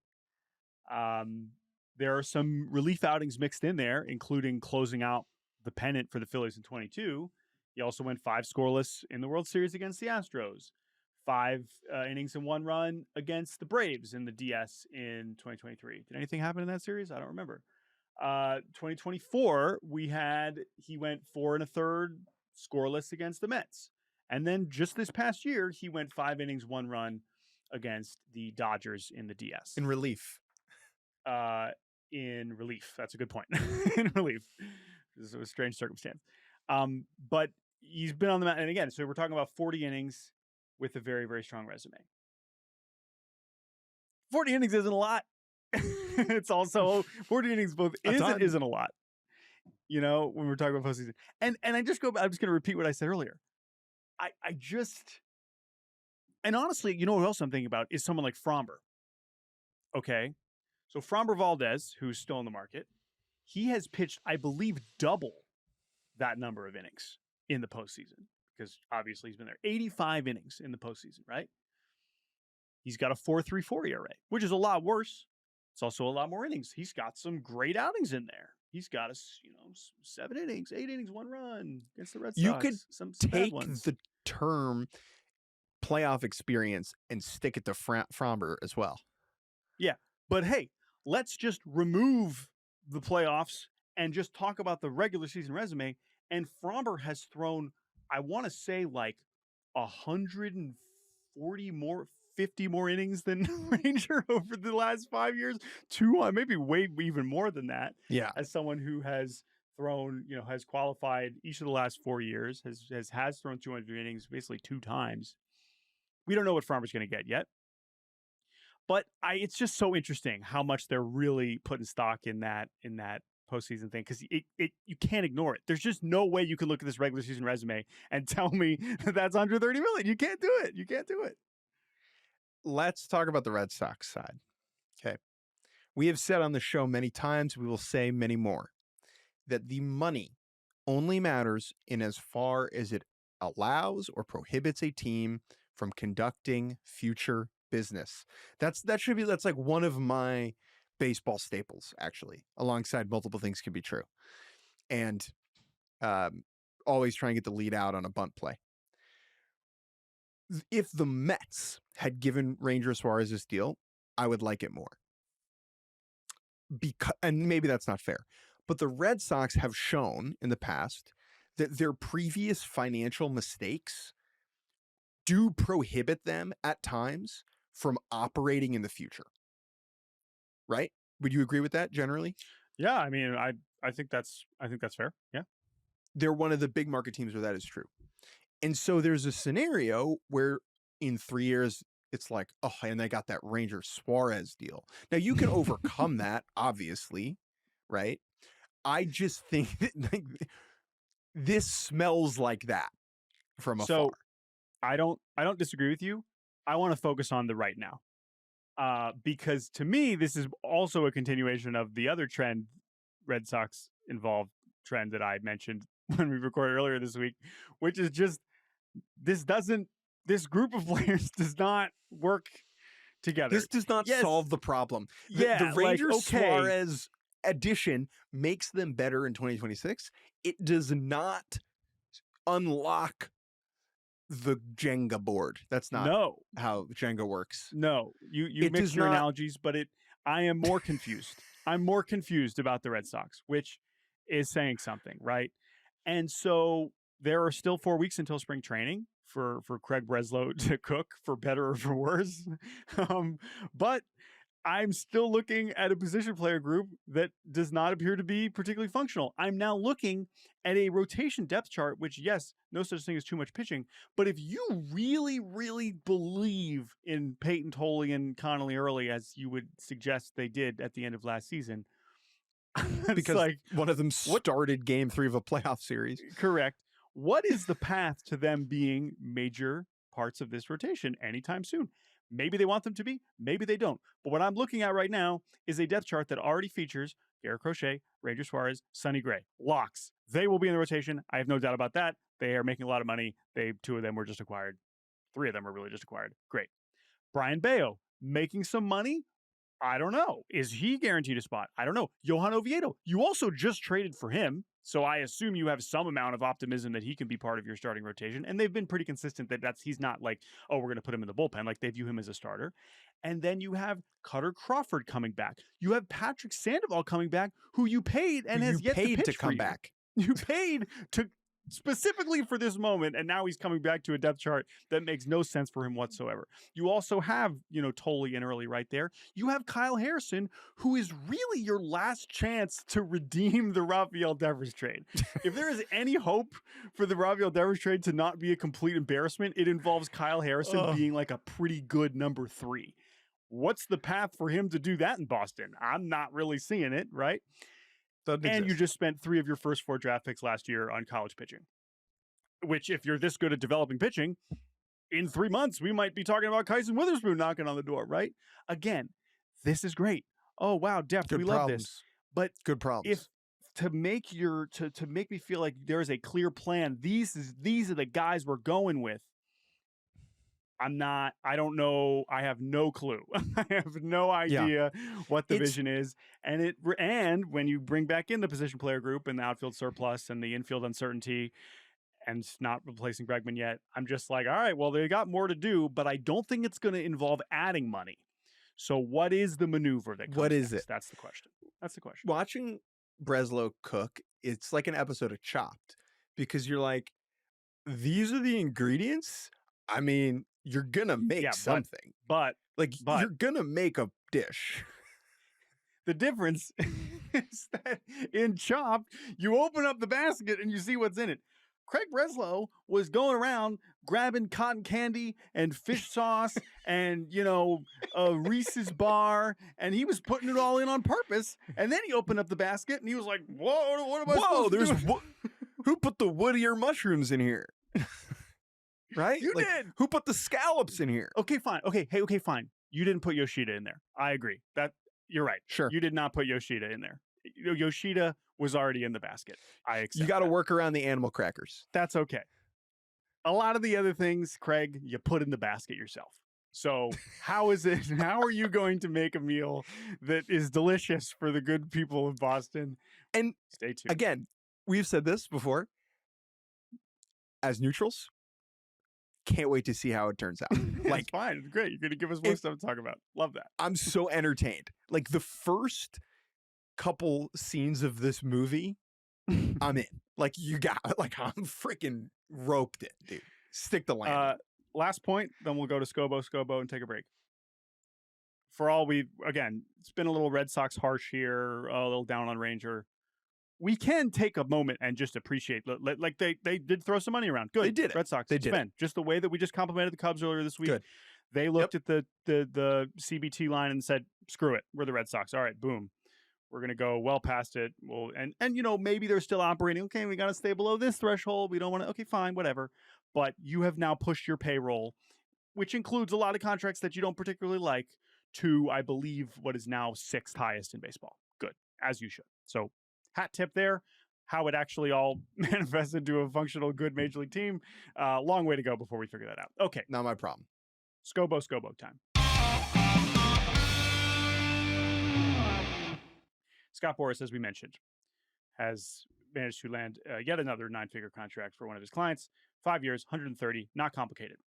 There are some relief outings mixed in there, including closing out the pennant for the Phillies in 22. He also went 5 scoreless in the World Series against the Astros, 5 innings and 1 run against the Braves in the DS in 2023. Did anything happen in that series? I don't remember. 2024, he went 4 1/3 scoreless against the Mets. And then just this past year, he went 5 innings, 1 run against the Dodgers in the DS. In relief. In relief. That's a good point. In relief. This is a strange circumstance. But he's been on the mound. And again, so we're talking about 40 innings with a very, very strong resume. 40 innings isn't a lot. It's also 40 innings both isn't a lot. You know, when we're talking about postseason. And I'm just going to repeat what I said earlier. And honestly, you know what else I'm thinking about is someone like Framber. Okay. So Framber Valdez, who's still in the market, he has pitched, I believe, double that number of innings in the postseason, because obviously he's been there 85 innings in the postseason, right? He's got a 4.34 ERA, which is a lot worse. It's also a lot more innings. He's got some great outings in there. He's got 7 innings, 8 innings, 1 run against the Red Sox. You could some take the term playoff experience and stick it to Framber as well. Yeah, but hey, let's just remove the playoffs and just talk about the regular season resume. And Framber has thrown, I want to say, like 140 more, 50 more innings than Ranger over the last 5 years. Maybe way even more than that. Yeah. As someone who has thrown, has qualified each of the last 4 years, has thrown 200 innings basically 2 times. We don't know what Framber's going to get yet. But it's just so interesting how much they're really putting stock in that postseason thing, because you can't ignore it. There's just no way you can look at this regular season resume and tell me that that's under 30 million. You can't do it. You can't do it. Let's talk about the Red Sox side. Okay. We have said on the show many times, we will say many more, that the money only matters in as far as it allows or prohibits a team from conducting future business. That's like one of my baseball staples, actually, alongside multiple things can be true. And always try and get the lead out on a bunt play. If the Mets had given Ranger Suárez this deal, I would like it more. And maybe that's not fair, but the Red Sox have shown in the past that their previous financial mistakes do prohibit them at times from operating in the future. Right? Would you agree with that generally? Yeah, I mean, I think that's fair. Yeah. They're one of the big market teams where that is true. And so there's a scenario where in 3 years, it's like, oh, and they got that Ranger Suárez deal. Now you can overcome that, obviously, right? I just think that this smells like that from afar. So I don't disagree with you. I want to focus on the right now. Because to me, this is also a continuation of the other trend, Red Sox involved trend that I mentioned when we recorded earlier this week, which is just this group of players does not work together. This does not solve the problem. The Ranger Suárez addition makes them better in 2026. It does not unlock the Jenga board. That's not how Jenga works. No, you mix your analogies, but I am more confused. I'm more confused about the Red Sox, which is saying something, right? And so there are still 4 weeks until spring training for Craig Breslow to cook, for better or for worse. But I'm still looking at a position player group that does not appear to be particularly functional. I'm now looking at a rotation depth chart, which, yes, no such thing as too much pitching. But if you really, really believe in Peyton Tolley and Connolly Early, as you would suggest they did at the end of last season, because like, one of them started game 3 of a playoff series. Correct. What is the path to them being major parts of this rotation anytime soon? Maybe they want them to be, maybe they don't. But what I'm looking at right now is a depth chart that already features Garrett Crochet, Ranger Suárez, Sonny Gray. Locks. They will be in the rotation. I have no doubt about that. They are making a lot of money. 2 of them were just acquired. 3 of them were really just acquired. Great. Brian Bayo, making some money? I don't know. Is he guaranteed a spot? I don't know. Johan Oviedo, you also just traded for him. So I assume you have some amount of optimism that he can be part of your starting rotation. And they've been pretty consistent that he's not like, oh, we're going to put him in the bullpen. Like, they view him as a starter. And then you have Cutter Crawford coming back. You have Patrick Sandoval coming back, who you paid and has yet to pitch to come back. You paid to specifically for this moment, and now he's coming back to a depth chart that makes no sense for him whatsoever. You also have, Tolley and Early right there. You have Kyle Harrison, who is really your last chance to redeem the Rafael Devers trade. If there is any hope for the Rafael Devers trade to not be a complete embarrassment, it involves Kyle Harrison being like a pretty good number 3. What's the path for him to do that in Boston? I'm not really seeing it, right? And you just spent 3 of your first 4 draft picks last year on college pitching, which if you're this good at developing pitching, in 3 months, we might be talking about Kyson Witherspoon knocking on the door, right? Again, this is great. Oh, wow, depth. We love this. But good problems. If to make me feel like there is a clear plan, these are the guys we're going with. I don't know. I have no clue. I have no idea what the vision is. And when you bring back in the position player group and the outfield surplus and the infield uncertainty and not replacing Bregman yet, I'm just like, all right, well, they got more to do, but I don't think it's going to involve adding money. So what is the maneuver that comes What is next? it? That's the question. Watching Breslow cook, it's like an episode of Chopped, because you're like, these are the ingredients? I mean, you're going to make something. But you're going to make a dish. The difference is that in Chopped, you open up the basket and you see what's in it. Craig Breslow was going around grabbing cotton candy and fish sauce and, a Reese's bar, and he was putting it all in on purpose. And then he opened up the basket and he was like, whoa, what am I supposed to do? Who put the woodier mushrooms in here? Right? You did. Who put the scallops in here? Okay, fine. Okay, fine. You didn't put Yoshida in there. I agree. You're right. Sure. You did not put Yoshida in there. Yoshida was already in the basket. I accept. You got to work around the animal crackers. That's okay. A lot of the other things, Craig, you put in the basket yourself. So how are you going to make a meal that is delicious for the good people of Boston? And stay tuned. Again, we've said this before. As neutrals, can't wait to see how it turns out. It's fine. It's great. You're going to give us more stuff to talk about. Love that. I'm so entertained. Like the first couple scenes of this movie, I'm in. I'm freaking roped in, dude. Stick the landing. Last point, then we'll go to Scobo, and take a break. It's been a little Red Sox harsh here, a little down on Ranger. We can take a moment and just appreciate, like they did throw some money around. Good. They did it. Red Sox. They did it. Just the way that we just complimented the Cubs earlier this week. Good. They looked at the CBT line and said, screw it. We're the Red Sox. All right, boom. We're going to go well past it. Well, and maybe they're still operating. Okay, we got to stay below this threshold. We don't want to. Okay, fine, whatever. But you have now pushed your payroll, which includes a lot of contracts that you don't particularly like, to, I believe, what is now 6th highest in baseball. Good, as you should. So hat tip there. How it actually all manifests into a functional, good major league team. Long way to go before we figure that out. Okay. Not my problem. Scobo time. Scott Boras, as we mentioned, has managed to land yet another 9-figure contract for one of his clients. 5 years, 130, not complicated.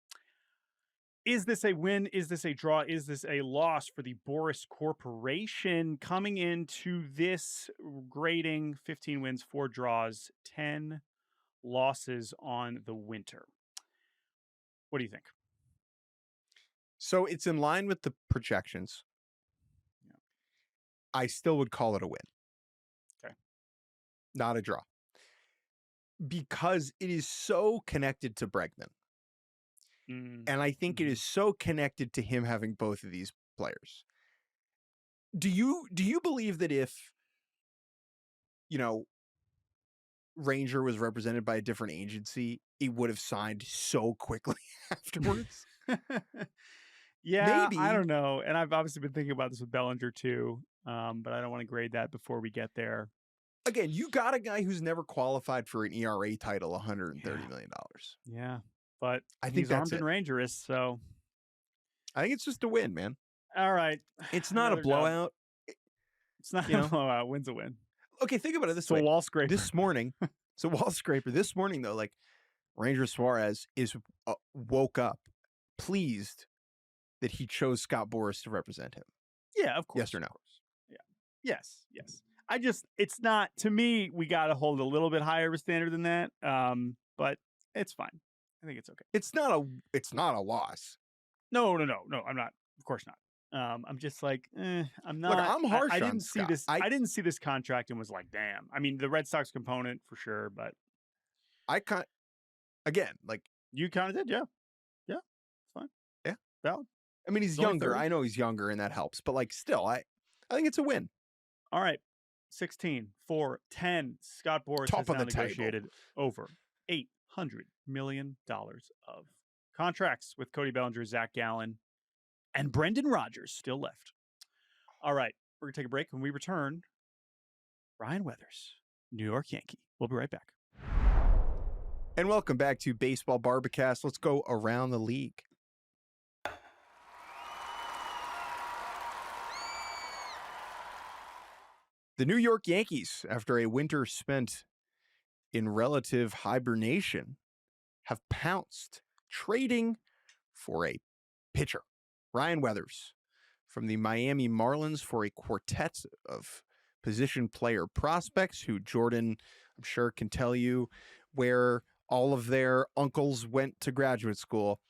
Is this a win? Is this a draw? Is this a loss for the Boras Corporation coming into this grading? 15 wins, 4 draws, 10 losses on the winter. What do you think? So it's in line with the projections. Yeah. I still would call it a win. Okay. Not a draw. Because it is so connected to Bregman. And I think it is so connected to him having both of these players. Do you believe that if, Ranger was represented by a different agency, it would have signed so quickly afterwards? Yeah, maybe. I don't know. And I've obviously been thinking about this with Bellinger too, but I don't want to grade that before we get there. Again, you got a guy who's never qualified for an ERA title, $130 million. Yeah. But I think he's armed and Rangerous, so I think it's just a win, man. All right. It's not a blowout. It's not a blowout. Win's a win. Okay, think about it this way. It's a wall scraper. This morning, This morning, though, Ranger Suárez woke up pleased that he chose Scott Boras to represent him. Yeah, of course. Yes or no? Yeah. Yes. it's not, to me, we got to hold a little bit higher of a standard than that. But it's fine. I think it's okay. It's not a loss. No, I'm not. Of course not. I'm just like, I'm not. Look, I'm harsh I on didn't see Scott. this. I didn't see this contract and was like, damn. I mean, the Red Sox component for sure, but again, like you kind of did, yeah, it's fine, yeah, valid. I mean, he's younger. I know he's younger, and that helps. But like, still, I think it's a win. All right, 16 for 10. Scott Boras Top has of now the negotiated table. over $800 million of contracts with Cody Bellinger, Zach Gallen, and Brendan Rodgers still left. All right, we're going to take a break. When we return, Ryan Weathers, New York Yankee. We'll be right back. And welcome back to Baseball Barbacast. Let's go around the league. The New York Yankees, after a winter spent in relative hibernation, have pounced, trading for a pitcher, Ryan Weathers, from the Miami Marlins for a quartet of position player prospects who Jordan, I'm sure, can tell you where all of their uncles went to graduate school.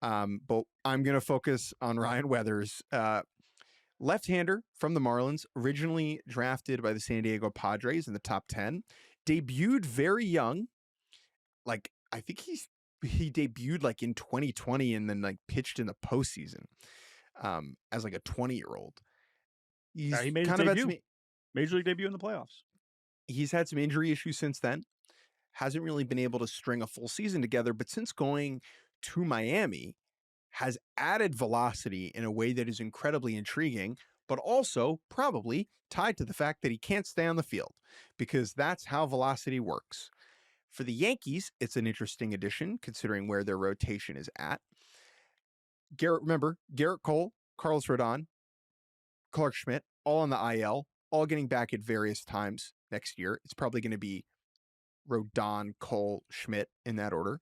But I'm going to focus on Ryan Weathers, left-hander from the Marlins, originally drafted by the San Diego Padres in the top 10, debuted very young. Like, I think he debuted like in 2020 and then like pitched in the postseason as like a 20-year-old. He made his debut. Major league debut in the playoffs. He's had some injury issues since then. Hasn't really been able to string a full season together, but since going to Miami, has added velocity in a way that is incredibly intriguing, but also probably tied to the fact that he can't stay on the field, because that's how velocity works. For the Yankees, it's an interesting addition considering where their rotation is at. Garrett Cole, Carlos Rodon, Clark Schmidt, all on the IL, all getting back at various times next year. It's probably going to be Rodon, Cole, Schmidt in that order.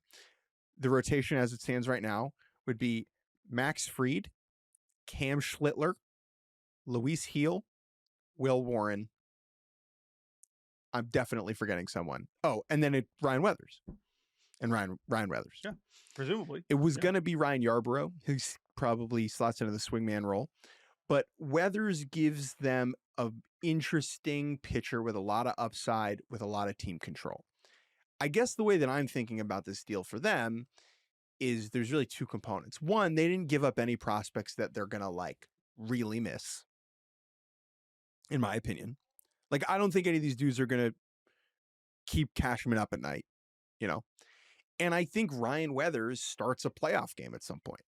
The rotation as it stands right now would be Max Fried, Cam Schlittler, Luis Heel, Will Warren. I'm definitely forgetting someone. Oh, and then Ryan Weathers. And Ryan Weathers. Yeah, presumably. It was going to be Ryan Yarbrough, who probably slots into the swingman role. But Weathers gives them an interesting pitcher with a lot of upside, with a lot of team control. I guess the way that I'm thinking about this deal for them is there's really two components. One, they didn't give up any prospects that they're going to like really miss, in my opinion. Like, I don't think any of these dudes are going to keep Cashman up at night, you know? And I think Ryan Weathers starts a playoff game at some point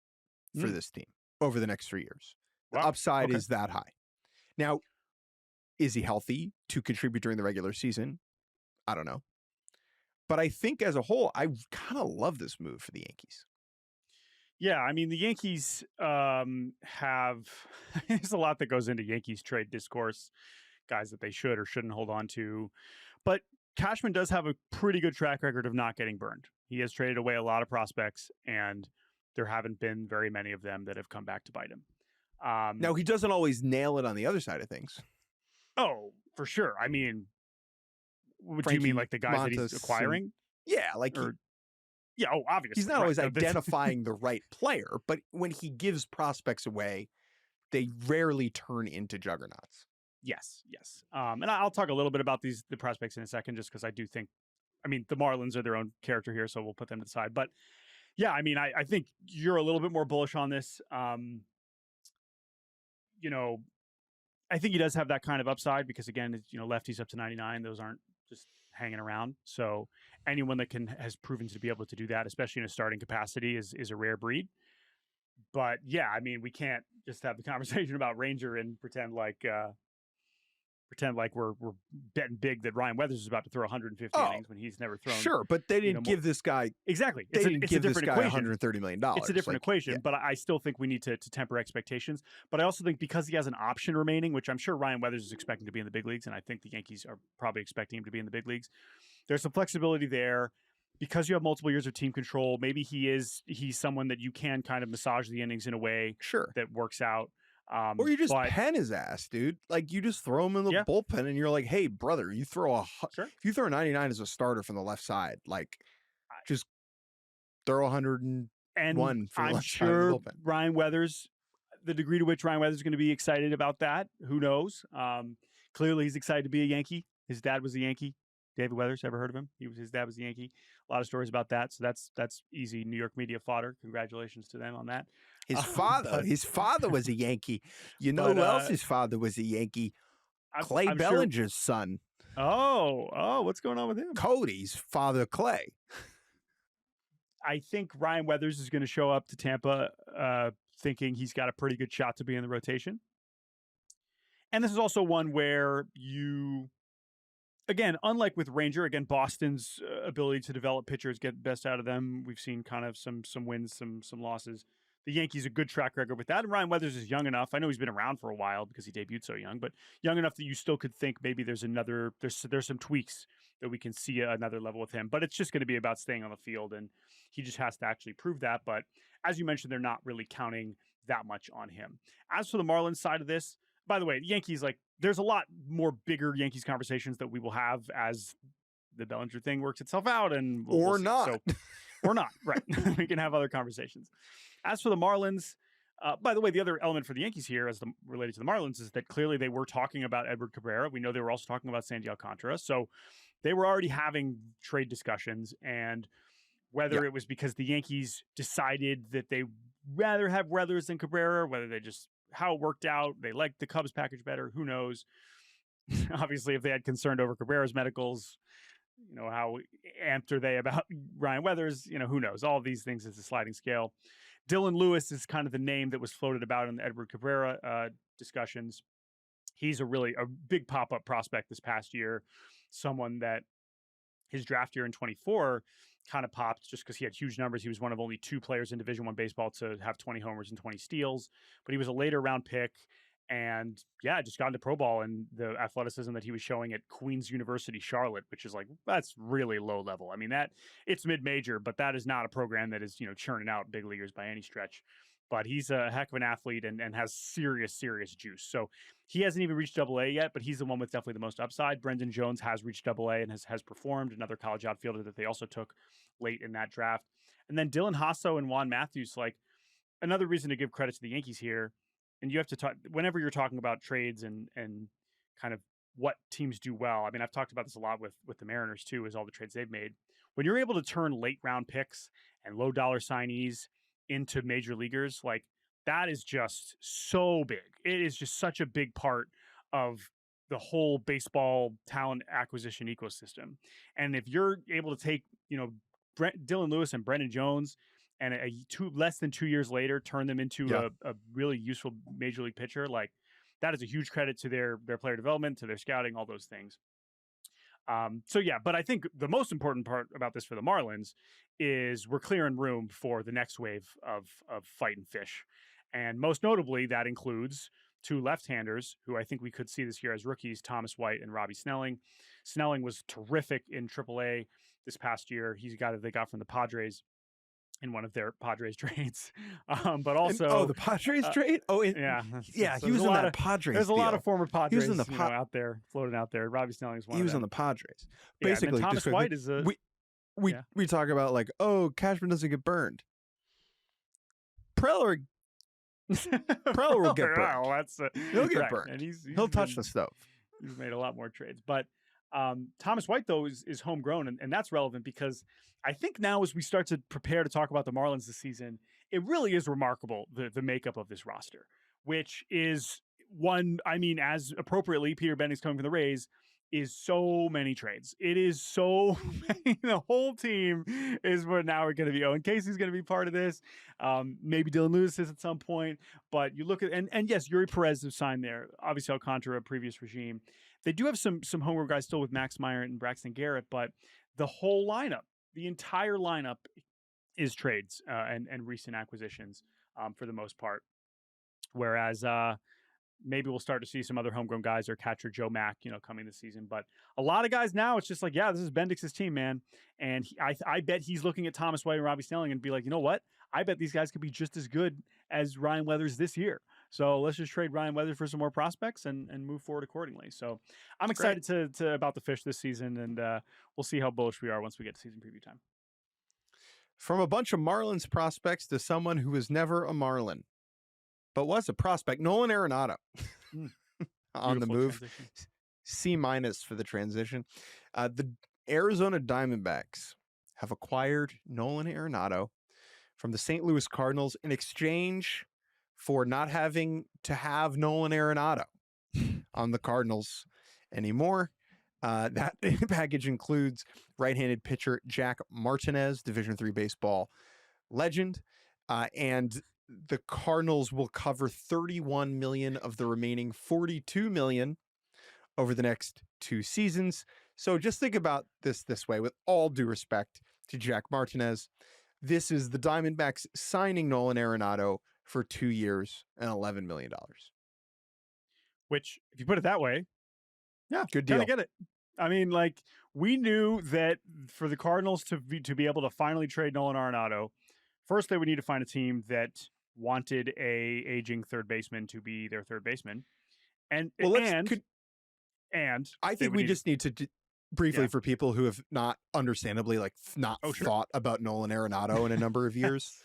for this team over the next 3 years. The upside is that high. Now, is he healthy to contribute during the regular season? I don't know. But I think as a whole, I kind of love this move for the Yankees. Yeah, I mean, the Yankees have there's a lot that goes into Yankees trade discourse, guys that they should or shouldn't hold on to. But Cashman does have a pretty good track record of not getting burned. He has traded away a lot of prospects, and there haven't been very many of them that have come back to bite him. Now, he doesn't always nail it on the other side of things. Oh, for sure. I mean, do you mean like the guys that he's acquiring? Yeah, like obviously. He's not always identifying the right player, but when he gives prospects away, they rarely turn into juggernauts. Yes. And I'll talk a little bit about the prospects in a second, just because I do think, I mean, the Marlins are their own character here, so we'll put them to the side. But yeah, I mean, I think you're a little bit more bullish on this. I think he does have that kind of upside because, again, it's, lefties up to 99. Those aren't just hanging around. So anyone that has proven to be able to do that, especially in a starting capacity, is a rare breed. But yeah, I mean, we can't just have the conversation about Ranger and pretend like we're betting big that Ryan Weathers is about to throw 150 innings when he's never thrown. Sure, but they didn't give this guy exactly. It's a different equation. $130 million. It's a different equation, but I still think we need to temper expectations. But I also think because he has an option remaining, which I'm sure Ryan Weathers is expecting to be in the big leagues, and I think the Yankees are probably expecting him to be in the big leagues. There's some flexibility there. Because you have multiple years of team control, maybe he's someone that you can kind of massage the innings in a way that works out. Or you just But pen his ass, dude. Like, you just throw him in the Yeah. bullpen and you're like, hey, brother, you throw sure. if you throw a 99 as a starter from the left side, like, just throw 101 And from the I'm left side of the sure bullpen. Ryan Weathers, the degree to which Ryan Weathers is going to be excited about that, who knows? Clearly, he's excited to be a Yankee. His dad was a Yankee. David Weathers, ever heard of him? His dad was a Yankee. A lot of stories about that. So that's easy New York media fodder. Congratulations to them on that. His father was a Yankee. You know who else his father was a Yankee? Clay I'm Bellinger's son. Oh, what's going on with him? Cody's father, Clay. I think Ryan Weathers is going to show up to Tampa thinking he's got a pretty good shot to be in the rotation. And this is also one where again, unlike with Ranger, again, Boston's ability to develop pitchers, get the best out of them. We've seen kind of some wins, some losses. The Yankees a good track record with that. And Ryan Weathers is young enough. I know he's been around for a while because he debuted so young, but young enough that you still could think maybe there's some tweaks that we can see another level with him. But it's just going to be about staying on the field, and he just has to actually prove that. But as you mentioned, they're not really counting that much on him. As for the Marlins side of this, by the way, the Yankees, like, there's a lot more bigger Yankees conversations that we will have as the Bellinger thing works itself out, and we'll not. So, or not, right? We can have other conversations. As for the Marlins, by the way, the other element for the Yankees here, related to the Marlins, is that clearly they were talking about Edward Cabrera. We know they were also talking about Sandy Alcantara, so they were already having trade discussions. And whether it was because the Yankees decided that they rather have Weathers than Cabrera, whether they just how it worked out, they liked the Cubs package better, who knows? Obviously, if they had concern over Cabrera's medicals, how amped are they about Ryan Weathers? Who knows? All of these things is a sliding scale. Dylan Lewis is kind of the name that was floated about in the Edward Cabrera discussions. He's a big pop-up prospect this past year, someone that his draft year in 24 kind of popped just because he had huge numbers. He was one of only 2 players in Division I baseball to have 20 homers and 20 steals, but he was a later round pick. And just got into pro ball, and the athleticism that he was showing at Queen's University, Charlotte, which is that's really low level. I mean, it's mid-major, but that is not a program that is, churning out big leaguers by any stretch. But he's a heck of an athlete and has serious juice. So he hasn't even reached AA yet, but he's the one with definitely the most upside. Brendan Jones has reached AA and has performed, another college outfielder that they also took late in that draft. And then Dylan Hasso and Juan Matthews, another reason to give credit to the Yankees here. And you have to talk whenever you're talking about trades and kind of what teams do well. I mean, I've talked about this a lot with the Mariners too, is all the trades they've made. When you're able to turn late round picks and low dollar signees into major leaguers, that is just so big. It is just such a big part of the whole baseball talent acquisition ecosystem. And if you're able to take, Dylan Lewis and Brendan Jones, and less than 2 years later, turn them into a really useful major league pitcher, that is a huge credit to their player development, to their scouting, all those things. But I think the most important part about this for the Marlins is we're clearing room for the next wave of fight and fish. And most notably, that includes 2 left-handers who I think we could see this year as rookies, Thomas White and Robbie Snelling. Snelling was terrific in AAA this past year. He's a guy that they got from the Padres in one of their Padres trades. But also... the Padres trade? Oh, yeah. Yeah, he was in that Padres There's a lot of former Padres he was in the out there, floating out there. Robbie Snelling is one He of was them. on the Padres. Yeah, Basically, Thomas White is a... We talk about Cashman doesn't get burned. Preller will get burned. Well, He'll get burned. And he'll touch the stove. He's made a lot more trades. But Thomas White, though, is homegrown, and that's relevant because I think now as we start to prepare to talk about the Marlins this season, it really is remarkable, the makeup of this roster, which is one, I mean, as appropriately, Peter Benning's coming from the Rays, is so many trades. It is so many. The whole team is what now we're going to be. Owen Casey's going to be part of this. Maybe Dylan Lewis is at some point. But you look at, and yes, Yuri Perez is signed there. Obviously, Alcantara, previous regime. They do have some homegrown guys still with Max Meyer and Braxton Garrett, but the whole lineup, the entire lineup is trades and recent acquisitions for the most part. Whereas maybe we'll start to see some other homegrown guys or catcher Joe Mack, coming this season. But a lot of guys now, it's just this is Bendix's team, man. And I bet he's looking at Thomas White and Robbie Snelling and be like, you know what? I bet these guys could be just as good as Ryan Weathers this year. So let's just trade Ryan Weathers for some more prospects and move forward accordingly. So I'm That's excited to about the Fish this season, and we'll see how bullish we are once we get to season preview time. From a bunch of Marlins prospects to someone who was never a Marlin, but was a prospect, Nolan Arenado on the move. C- for the transition. The Arizona Diamondbacks have acquired Nolan Arenado from the St. Louis Cardinals in exchange for not having to have Nolan Arenado on the Cardinals anymore. That package includes right-handed pitcher Jack Martinez, Division III baseball legend, and the Cardinals will cover $31 million of the remaining $42 million over the next 2 seasons. So just think about this way, with all due respect to Jack Martinez. This is the Diamondbacks signing Nolan Arenado for 2 years and $11 million. Which, if you put it that way, yeah, good deal. Get it. I mean, like, we knew that for the Cardinals to be able to finally trade Nolan Arenado, first they would need to find a team that wanted a aging third baseman to be their third baseman, and I think we just need to briefly for people who have not understandably thought about Nolan Arenado in a number of years.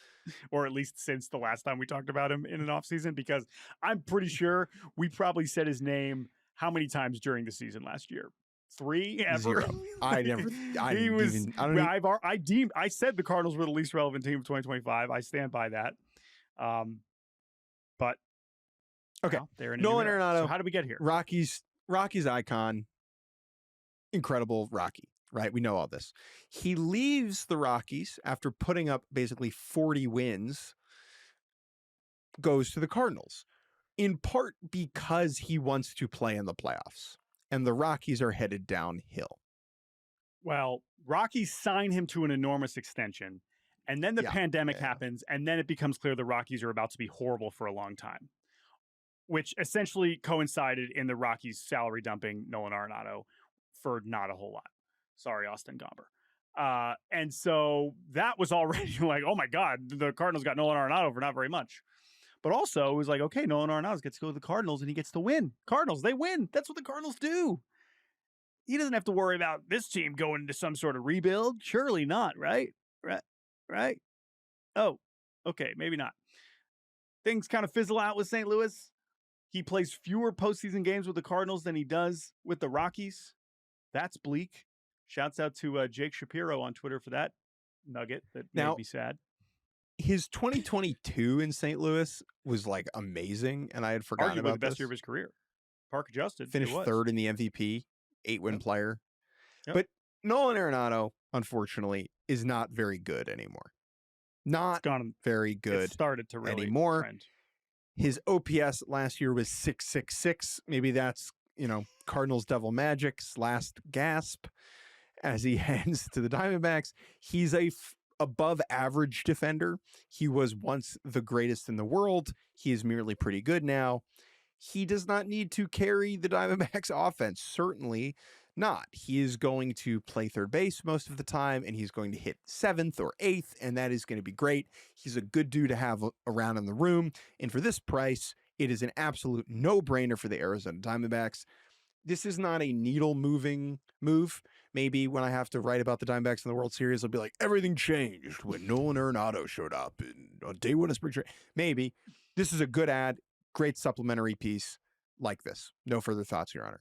Or at least since the last time we talked about him in an offseason, because I'm pretty sure we probably said his name how many times during the season last year? 3 ever. 0. I said the Cardinals were the least relevant team of 2025. I stand by that. But okay, they're in Nolan Arenado. So how did we get here? Rockies icon, incredible Rocky. Right, we know all this. He leaves the Rockies after putting up basically 40 wins, goes to the Cardinals, in part because he wants to play in the playoffs, and the Rockies are headed downhill. Well, Rockies sign him to an enormous extension, and then the pandemic happens, and then it becomes clear the Rockies are about to be horrible for a long time, which essentially coincided in the Rockies salary dumping Nolan Arenado for not a whole lot. Sorry, Austin Gomber. And so that was already like, oh my God, the Cardinals got Nolan Arenado for not very much. But also it was like, okay, Nolan Arenado gets to go to the Cardinals and he gets to win. Cardinals, they win. That's what the Cardinals do. He doesn't have to worry about this team going into some sort of rebuild. Surely not, right? Right? Oh, okay, maybe not. Things kind of fizzle out with St. Louis. He plays fewer postseason games with the Cardinals than he does with the Rockies. That's bleak. Shouts out to Jake Shapiro on Twitter for that nugget that made me sad. His 2022 in St. Louis was like amazing, and I had forgotten about the best year of his career. Park adjusted. Finished 3rd in the MVP, 8-win player. Yep. But Nolan Arenado, unfortunately, is not very good anymore. Not very good. It started to really anymore. Trend. His OPS last year was 666. Maybe that's, Cardinals Devil Magic's last gasp as he heads to the Diamondbacks. He's a above average defender. He was once the greatest in the world. He is merely pretty good now. He does not need to carry the Diamondbacks offense. Certainly not. He is going to play third base most of the time, and he's going to hit 7th or 8th, and that is going to be great. He's a good dude to have around in the room. And for this price, it is an absolute no-brainer for the Arizona Diamondbacks. This is not a needle-moving move. Maybe when I have to write about the Diamondbacks in the World Series, I'll be like, everything changed when Nolan Arenado showed up on day 1 of spring training. Maybe. This is a good ad, great supplementary piece like this. No further thoughts, Your Honor.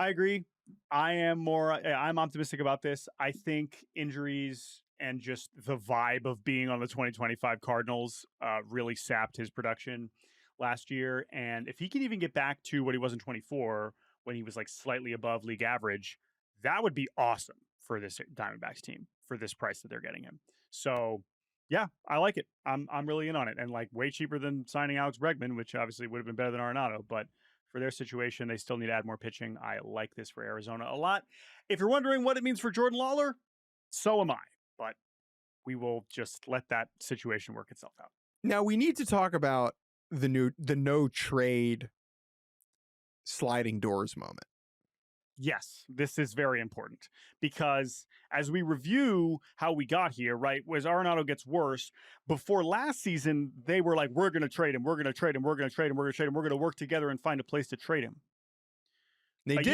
I agree. I'm optimistic about this. I think injuries and just the vibe of being on the 2025 Cardinals really sapped his production last year. And if he can even get back to what he was in 24, when he was like slightly above league average, that would be awesome for this Diamondbacks team for this price that they're getting him. So yeah, I like it. I'm really in on it, and like way cheaper than signing Alex Bregman, which obviously would have been better than Arenado, but for their situation, they still need to add more pitching. I like this for Arizona a lot. If you're wondering what it means for Jordan Lawler, so am I, but we will just let that situation work itself out. Now we need to talk about the no trade sliding doors moment. Yes, this is very important because as we review how we got here, right, as Arenado gets worse, before last season, they were like, we're going to trade him, we're going to trade him, we're going to trade him, we're going to trade him, we're going to work together and find a place to trade him. They did.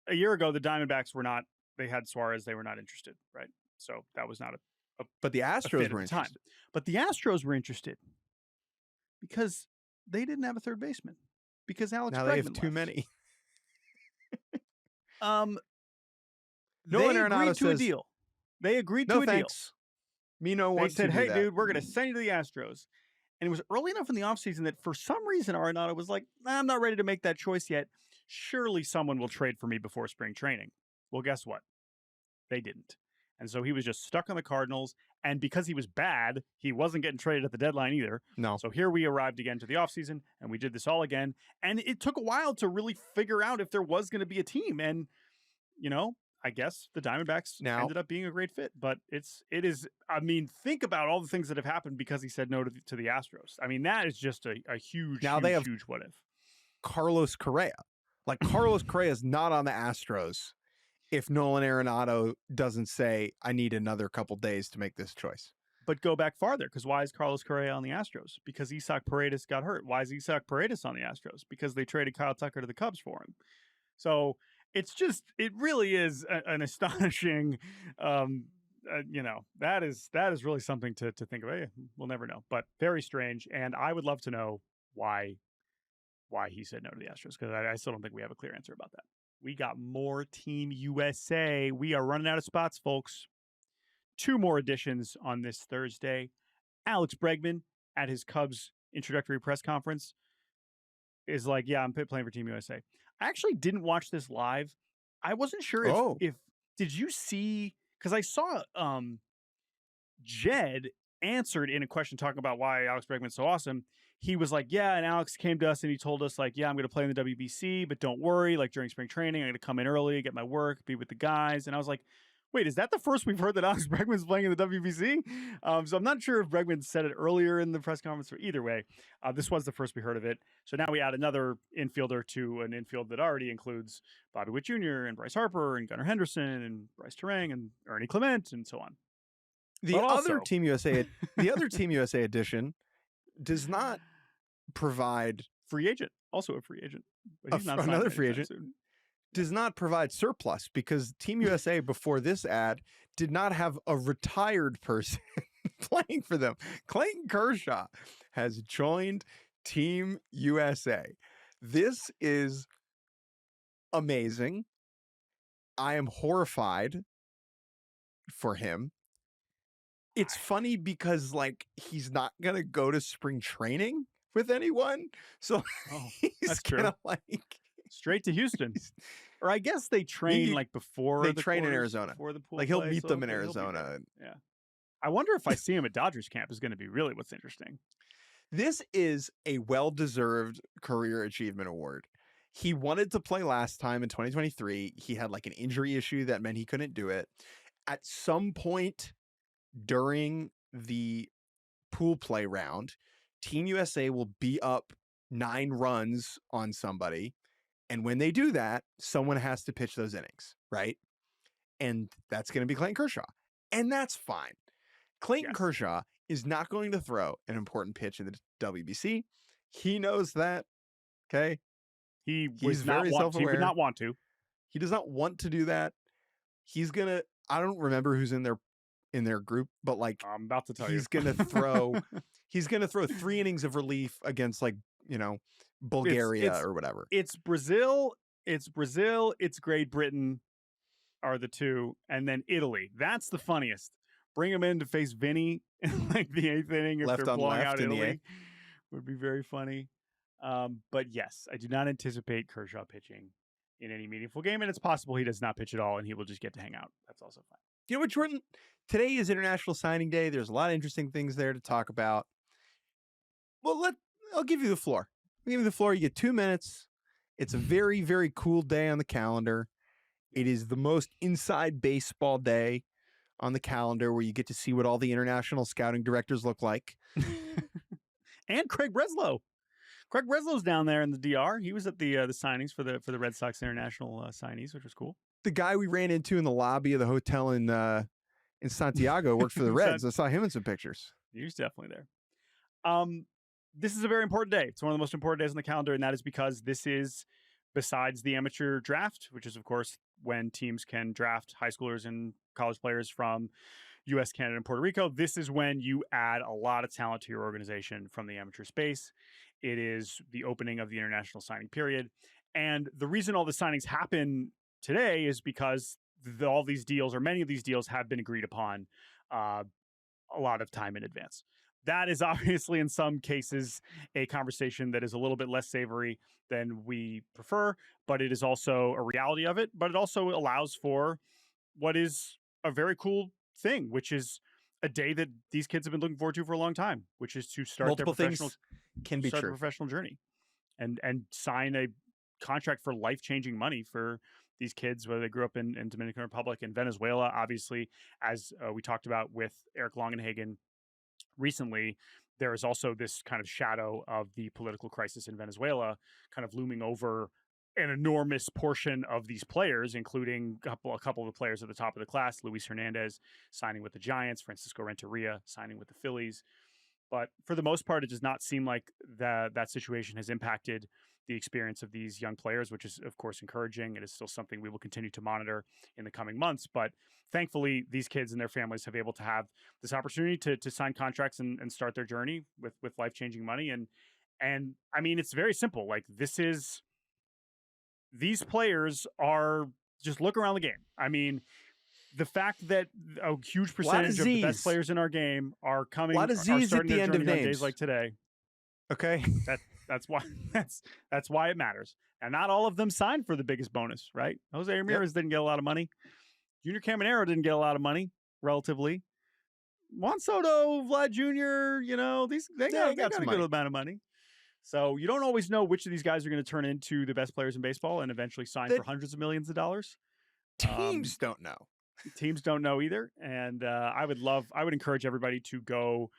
A year ago, the Diamondbacks were not, they had Suarez, they were not interested, right? So that was not but the Astros were interested. But the Astros were interested because they didn't have a third baseman because Alex Bregman they have too left. many. They agreed to a deal. They agreed to a deal. They said, hey, dude, we're going to send you to the Astros. And it was early enough in the offseason that for some reason Arenado was like, I'm not ready to make that choice yet. Surely someone will trade for me before spring training. Well, guess what? They didn't. And so he was just stuck on the Cardinals. And because he was bad, he wasn't getting traded at the deadline either. No. So here we arrived again to the offseason, and we did this all again. And it took a while to really figure out if there was going to be a team. And, I guess the Diamondbacks ended up being a great fit. But it is, think about all the things that have happened because he said no to the Astros. I mean, that is just a huge, huge what if. Carlos Correa. Like, Carlos Correa is not on the Astros if Nolan Arenado doesn't say, I need another couple days to make this choice. But go back farther, because why is Carlos Correa on the Astros? Because Isaac Paredes got hurt. Why is Isaac Paredes on the Astros? Because they traded Kyle Tucker to the Cubs for him. So it really is an astonishing, that is really something to think of. We'll never know, but very strange. And I would love to know why he said no to the Astros, because I still don't think we have a clear answer about that. We got more Team USA. We are running out of spots, folks. 2 more additions on this Thursday. Alex Bregman at his Cubs introductory press conference is like, yeah, I'm playing for Team USA. I actually didn't watch this live. I wasn't sure if did you see, because I saw Jed answered in a question talking about why Alex Bregman's so awesome. He was like, yeah, and Alex came to us and he told us, like, yeah, I'm going to play in the WBC, but don't worry, like during spring training, I'm going to come in early, get my work, be with the guys. And I was like, wait, is that the first we've heard that Alex Bregman's playing in the WBC? So I'm not sure if Bregman said it earlier in the press conference, or either way, this was the first we heard of it. So now we add another infielder to an infield that already includes Bobby Witt Jr. and Bryce Harper and Gunnar Henderson and Bryce Turang and Ernie Clement and so on. The other Team USA edition does not provide free agent, also a free agent. But he's not another free agent. Does not provide surplus, because Team USA before this ad did not have a retired person playing for them. Clayton Kershaw has joined Team USA. This is amazing. I am horrified for him. It's funny because, like, he's not going to go to spring training with anyone. So he's going to, like, straight to Houston. Or I guess they train before they train in Arizona. Before the pool like he'll meet them in Arizona. Yeah. I wonder if I see him at Dodgers camp is going to be really what's interesting. This is a well-deserved career achievement award. He wanted to play last time in 2023. He had like an injury issue that meant he couldn't do it. At some point during the pool play round, Team USA will be up 9 runs on somebody. And when they do that, someone has to pitch those innings, right? And that's going to be Clayton Kershaw. And that's fine. Clayton Kershaw is not going to throw an important pitch in the WBC. He knows that, okay? He's very self-aware. He would not want to. He does not want to do that. He's going to, I don't remember who's in their group, but like, I'm about to tell you. He's going to throw 3 innings of relief against, like, Bulgaria or whatever. It's Brazil, it's Great Britain are the 2, and then Italy. That's the funniest. Bring him in to face Vinny in like the 8th inning if left they're on blowing left out in Italy. Would be very funny. But yes, I do not anticipate Kershaw pitching in any meaningful game, and it's possible he does not pitch at all and he will just get to hang out. That's also fine. You know what, Jordan? Today is International Signing Day. There's a lot of interesting things there to talk about. Well, I'll give you the floor. I'll give you the floor. You get 2 minutes. It's a very, very cool day on the calendar. It is the most inside baseball day on the calendar, where you get to see what all the international scouting directors look like. And Craig Breslow. Craig Breslow's down there in the DR. He was at the signings for the Red Sox international signees, which was cool. The guy we ran into in the lobby of the hotel in Santiago worked for the Reds. I saw him in some pictures. He was definitely there. This is a very important day. It's one of the most important days on the calendar, and that is because this is, besides the amateur draft, which is, of course, when teams can draft high schoolers and college players from U.S., Canada, and Puerto Rico, this is when you add a lot of talent to your organization from the amateur space. It is the opening of the international signing period. And the reason all the signings happen today is because all these deals, or many of these deals, have been agreed upon a lot of time in advance. That is obviously, in some cases, a conversation that is a little bit less savory than we prefer, but it is also a reality of it. But it also allows for what is a very cool thing, which is a day that these kids have been looking forward to for a long time, which is to start Multiple their professional, their professional journey and sign a contract for life-changing money for these kids, whether they grew up in Dominican Republic and Venezuela. Obviously, as we talked about with Eric Longenhagen recently, there is also this kind of shadow of the political crisis in Venezuela kind of looming over an enormous portion of these players, including a couple of the players at the top of the class, Luis Hernandez signing with the Giants, Francisco Renteria signing with the Phillies. But for the most part, it does not seem like that situation has impacted the experience of these young players, which is, of course, encouraging. It is still something we will continue to monitor in the coming months. But thankfully, these kids and their families have able to have this opportunity to sign contracts and start their journey with life-changing money. And I mean, it's very simple. Like, these players are just look around the game. I mean, the fact that a huge percentage of the best players in our game are coming, a lot of Z's at the end of names. Days like today. Okay, that's why it matters. And not all of them signed for the biggest bonus, right? Jose Ramirez didn't get a lot of money. Junior Caminero didn't get a lot of money, relatively. Juan Soto, Vlad Jr., they got a good amount of money. So you don't always know which of these guys are going to turn into the best players in baseball and eventually sign for hundreds of millions of dollars. Teams don't know. Teams don't know either. And I would encourage everybody to go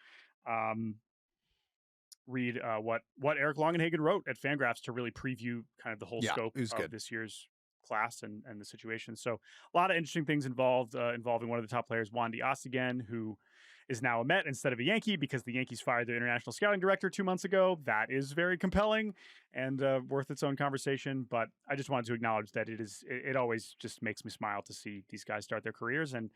read what Eric Longenhagen wrote at Fangraphs to really preview kind of the whole scope of this year's class and the situation. So a lot of interesting things involving one of the top players, Edwin Díaz, again, who is now a Met instead of a Yankee because the Yankees fired their international scouting director 2 months ago. That is very compelling and worth its own conversation. But I just wanted to acknowledge that it always just makes me smile to see these guys start their careers. And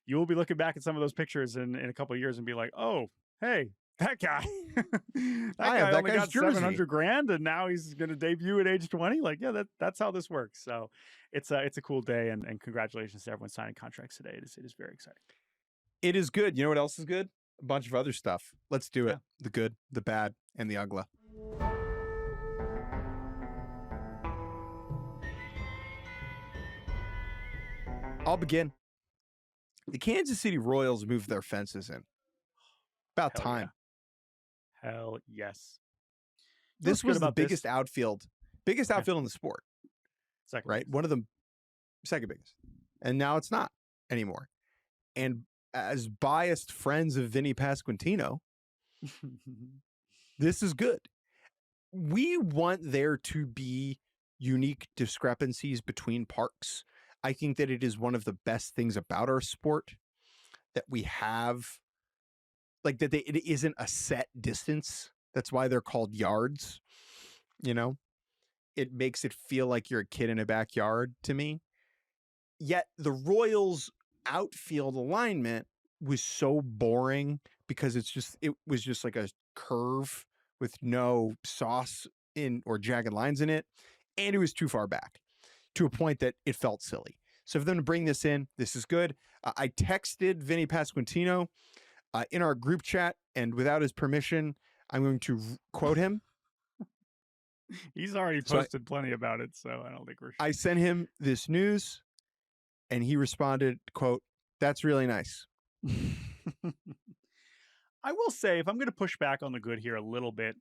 you will be looking back at some of those pictures in a couple of years and be like, oh, hey, that guy, that guy only got $700,000 and now he's going to debut at age 20. Like, yeah, that's how this works. So it's a cool day and congratulations to everyone signing contracts today. It is very exciting. It is good. You know what else is good? A bunch of other stuff. Let's do it. The good, the bad, and the ugly. I'll begin. The Kansas City Royals moved their fences in. About time. Yeah. Hell yes. This was the biggest outfield in the sport. Second right? biggest. One of them, second biggest. And now it's not anymore. And as biased friends of Vinny Pasquantino, this is good. We want there to be unique discrepancies between parks. I think that it is one of the best things about our sport that we have, like that it isn't a set distance. That's why they're called yards. It makes it feel like you're a kid in a backyard to me. Yet the Royals outfield alignment was so boring because it was just like a curve with no sauce in or jagged lines in it. And it was too far back to a point that it felt silly. So for them to bring this in, this is good. I texted Vinny Pasquantino in our group chat, and without his permission, I'm going to quote him. He's already posted plenty about it, so I don't think we're sure. I sent him this news, and he responded, quote, "That's really nice." I will say, if I'm going to push back on the good here a little bit,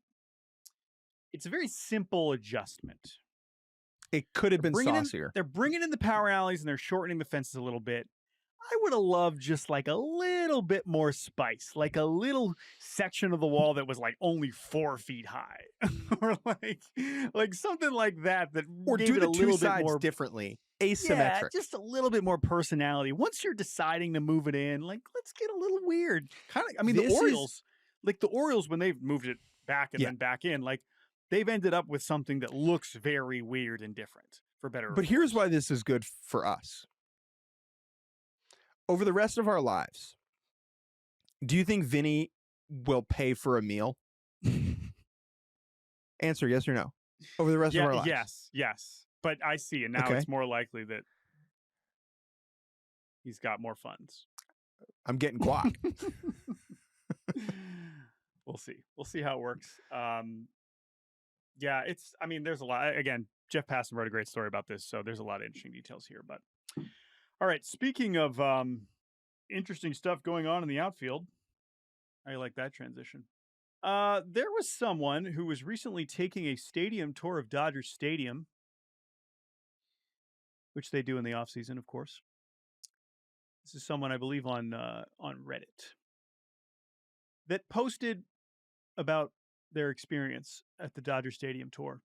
it's a very simple adjustment. It could have been saucier. They're bringing in the power alleys and they're shortening the fences a little bit. I would have loved just like a little bit more spice, like a little section of the wall that was like only 4 feet high, or like something like that Or gave do it a the two little bit sides more differently, yeah, asymmetric. just a little bit more personality. Once you're deciding to move it in, like let's get a little weird. Kind of, I mean, This the is- Orioles, like the Orioles, when they've moved it back and Yeah. then back in, like they've ended up with something that looks very weird and different, for better or But here's worse. why this is good for us. Over the rest of our lives, do you think Vinny will pay for a meal? Answer yes or no. Over the rest of our lives. Yes. But I see, and now Okay. it's more likely that he's got more funds. I'm getting guac. We'll see. We'll see how it works. Yeah, there's a lot. Again, Jeff Passan wrote a great story about this, so there's a lot of interesting details here. But all right, speaking of interesting stuff going on in the outfield, I like that transition. There was someone who was recently taking a stadium tour of Dodger Stadium, which they do in the offseason, of course. This is someone I believe on Reddit that posted about their experience at the Dodger Stadium tour.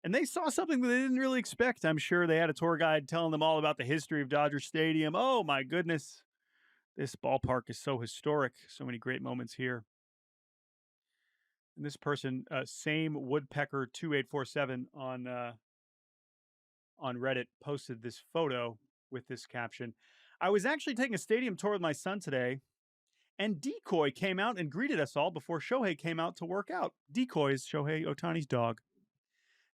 And they saw something that they didn't really expect. I'm sure they had a tour guide telling them all about the history of Dodger Stadium. Oh my goodness. This ballpark is so historic. So many great moments here. And this person, same Woodpecker 2847 on Reddit, posted this photo with this caption. I was actually taking a stadium tour with my son today, and Decoy came out and greeted us all before Shohei came out to work out. Decoy is Shohei Ohtani's dog.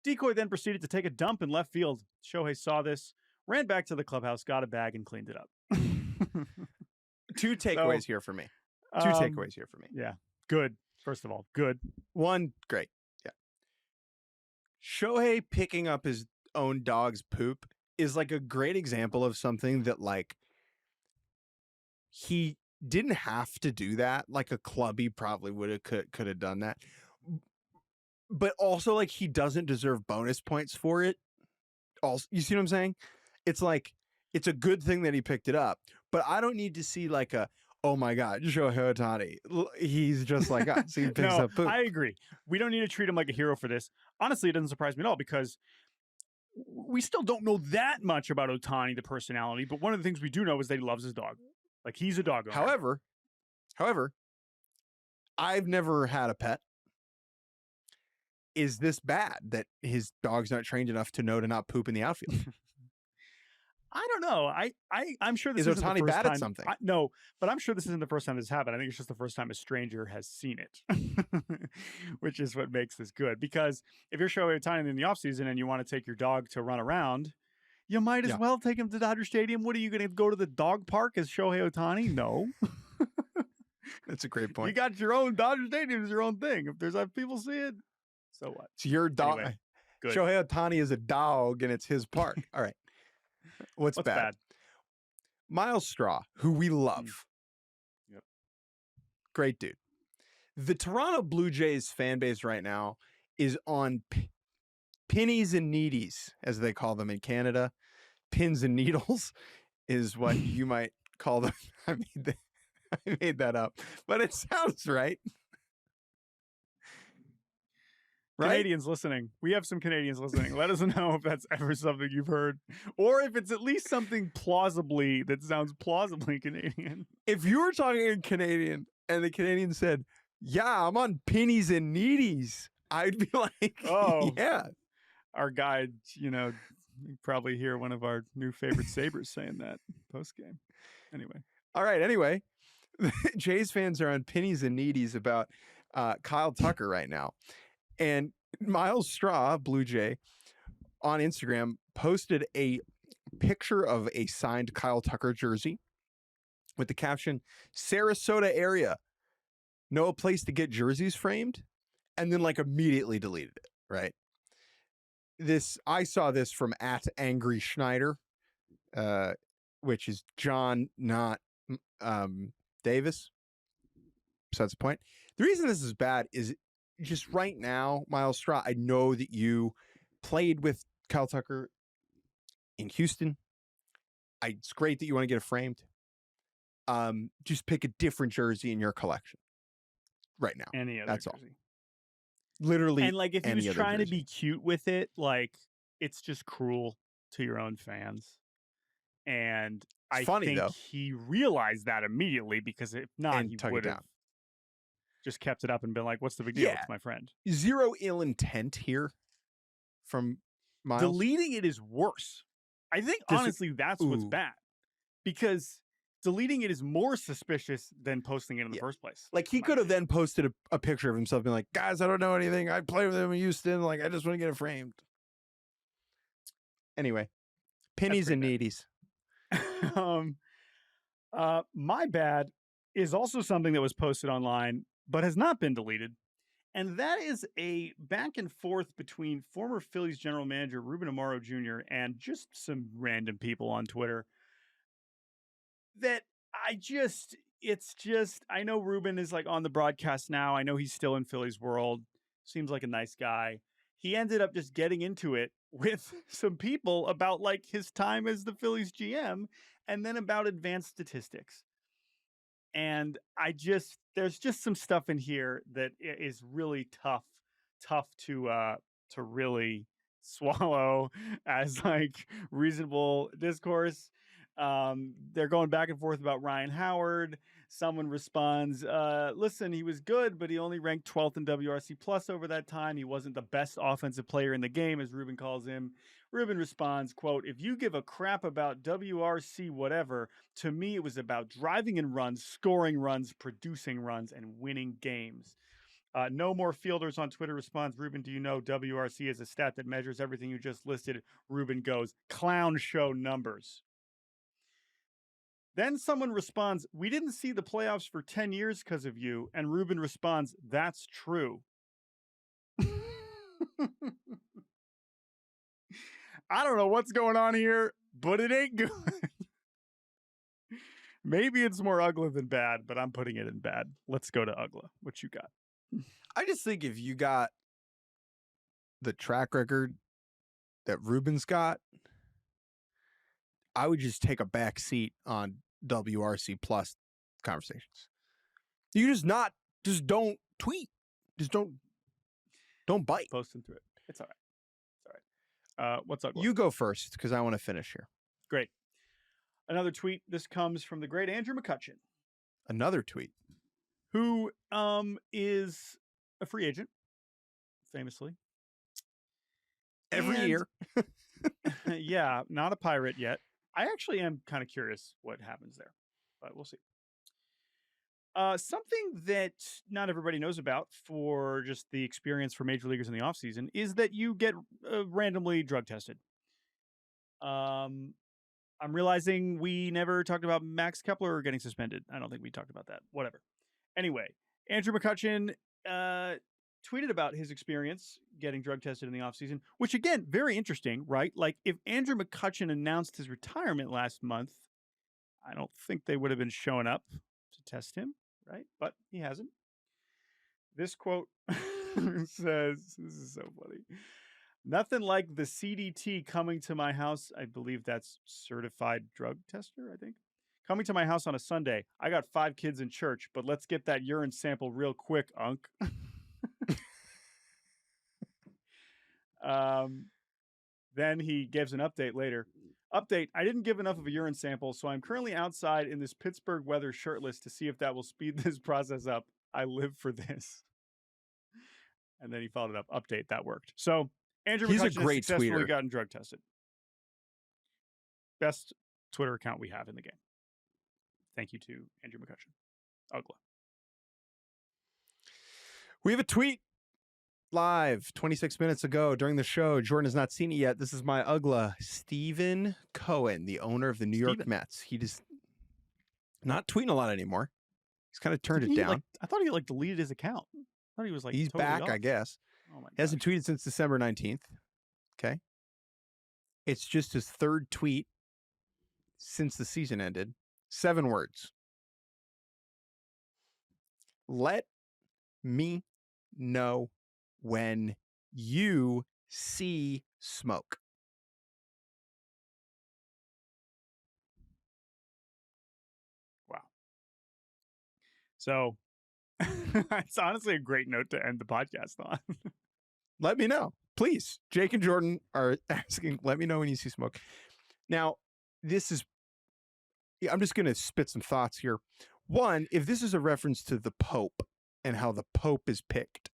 Decoy then proceeded to take a dump in left field. Shohei saw this, ran back to the clubhouse, got a bag, and cleaned it up. Two takeaways here for me. Yeah. Good. First of all, good. One, great. Yeah. Shohei picking up his own dog's poop is like a great example of something that like he didn't have to do that. Like a clubby probably would have could have done that. But also like he doesn't deserve bonus points for it. Also, you see what I'm saying? It's like it's a good thing that he picked it up, but I don't need to see like a oh my God, Shohei Ohtani. He's just like us. He picks up poop. I agree. We don't need to treat him like a hero for this. Honestly, it doesn't surprise me at all because we still don't know that much about Ohtani, the personality. But one of the things we do know is that he loves his dog. Like he's a dog owner. However, I've never had a pet. Is this bad that his dog's not trained enough to know to not poop in the outfield? I don't know. I'm sure this is isn't Ohtani the first bad time, at something? No, but I'm sure this isn't the first time this happened. I think it's just the first time a stranger has seen it, which is what makes this good. Because if you're Shohei Ohtani in the offseason and you want to take your dog to run around, you might as well take him to Dodger Stadium. What are you going to go to the dog park as Shohei Ohtani? No. That's a great point. You got your own Dodger Stadium is your own thing. If there's other people see it, so what? It's your dog. Anyway, good. Shohei Ohtani is a dog and it's his park. All right. What's bad? Miles Straw, who we love. Yep. Great dude. The Toronto Blue Jays fan base right now is on pennies and needies, as they call them in Canada. Pins and needles is what you might call them. I made that up, but it sounds right. Canadians listening. We have some Canadians listening. Let us know if that's ever something you've heard, or if it's at least something that sounds plausibly Canadian. If you were talking in Canadian and the Canadian said, "Yeah, I'm on pennies and needies," I'd be like, "Oh, yeah." Our guide, you probably hear one of our new favorite Sabres saying that post game. Anyway, all right. Anyway, Jays fans are on pennies and needies about Kyle Tucker right now. And Miles Straw, Blue Jay, on Instagram posted a picture of a signed Kyle Tucker jersey with the caption, Sarasota area, know a place to get jerseys framed? And then like immediately deleted it, right? I saw this from @AngrySchneider, which is John, not Davis. So that's the point. The reason this is bad is just right now, Miles Straw, I know that you played with Kyle Tucker in Houston. It's great that you want to get it framed. Just pick a different jersey in your collection right now. Any other That's jersey. All. Literally, and like if he any was other trying to jersey. be cute with it, like it's just cruel to your own fans. And It's I funny, think though. he realized that immediately, because if not, And he took it would have down. just kept it up and been like, "What's the big deal? Yeah. It's my friend." Zero ill intent here from Miles. Deleting it is worse. I think honestly that's what's Ooh. bad, because deleting it is more suspicious than posting it in the Yeah. first place. Like, he my could have opinion. then posted a picture of himself being like, guys, I don't know anything. I play with him in Houston. Like, I just want to get it framed. Anyway, pennies and pretty needies. My bad is also something that was posted online but has not been deleted. And that is a back and forth between former Phillies general manager Ruben Amaro Jr. and just some random people on Twitter that I know Ruben is like on the broadcast now. I know he's still in Phillies world. Seems like a nice guy. He ended up just getting into it with some people about like his time as the Phillies GM, and then about advanced statistics. And there's just some stuff in here that is really tough to really swallow as like reasonable discourse. They're going back and forth about Ryan Howard. Someone responds, listen, he was good, but he only ranked 12th in WRC plus over that time. He wasn't the best offensive player in the game, as Ruben calls him. Ruben responds, quote, if you give a crap about WRC whatever, to me it was about driving in runs, scoring runs, producing runs, and winning games. No More Fielders on Twitter responds, Ruben, do you know WRC is a stat that measures everything you just listed? Ruben goes, clown show numbers. Then someone responds, we didn't see the playoffs for 10 years because of you. And Ruben responds, that's true. I don't know what's going on here, but it ain't good. Maybe it's more Uggla than bad, but I'm putting it in bad. Let's go to Uggla. What you got? I just think if you got the track record that Ruben's got, I would just take a back seat on WRC plus conversations. You just don't tweet. Just don't bite. Posting through it. It's all right. It's all right. What's Uggla? You go first, because I want to finish here. Great. Another tweet. This comes from the great Andrew McCutcheon. Another tweet. Who is a free agent, famously. Every year. Yeah, not a Pirate yet. I actually am kind of curious what happens there, but we'll see. Something that not everybody knows about for just the experience for major leaguers in the offseason is that you get randomly drug tested. I'm realizing we never talked about Max Kepler getting suspended. I don't think we talked about that. Whatever. Anyway, Andrew McCutcheon tweeted about his experience getting drug tested in the offseason, which, again, very interesting, right? Like, if Andrew McCutcheon announced his retirement last month, I don't think they would have been showing up to test him, right? But he hasn't. This quote says, this is so funny. Nothing like the CDT coming to my house. I believe that's certified drug tester, I think. Coming to my house on a Sunday. I got 5 kids in church, but let's get that urine sample real quick, Unc. Then he gives an update later. Update, I didn't give enough of a urine sample, so I'm currently outside in this Pittsburgh weather shirtless to see if that will speed this process up. I live for this. And then he followed it up. Update, that worked. So Andrew He's McCutcheon a great has successfully tweeter. gotten drug tested. Best Twitter account we have in the game. Thank you to Andrew McCutcheon. Uggla. We have a tweet live 26 minutes ago during the show. Jordan has not seen it yet. This is my Uggla. Stephen Cohen, the owner of the New York Mets. He just not tweeting a lot anymore. He's kind of turned it down. I thought he deleted his account. I thought he was like, he's totally back, off. I guess. Oh my he hasn't tweeted since December 19th. Okay. It's just his third tweet since the season ended. 7 words. Let me know when you see smoke. So it's honestly a great note to end the podcast on. Let me know. Please. Jake and Jordan are asking, let me know when you see smoke. Now, I'm just going to spit some thoughts here. One, if this is a reference to the Pope and how the Pope is picked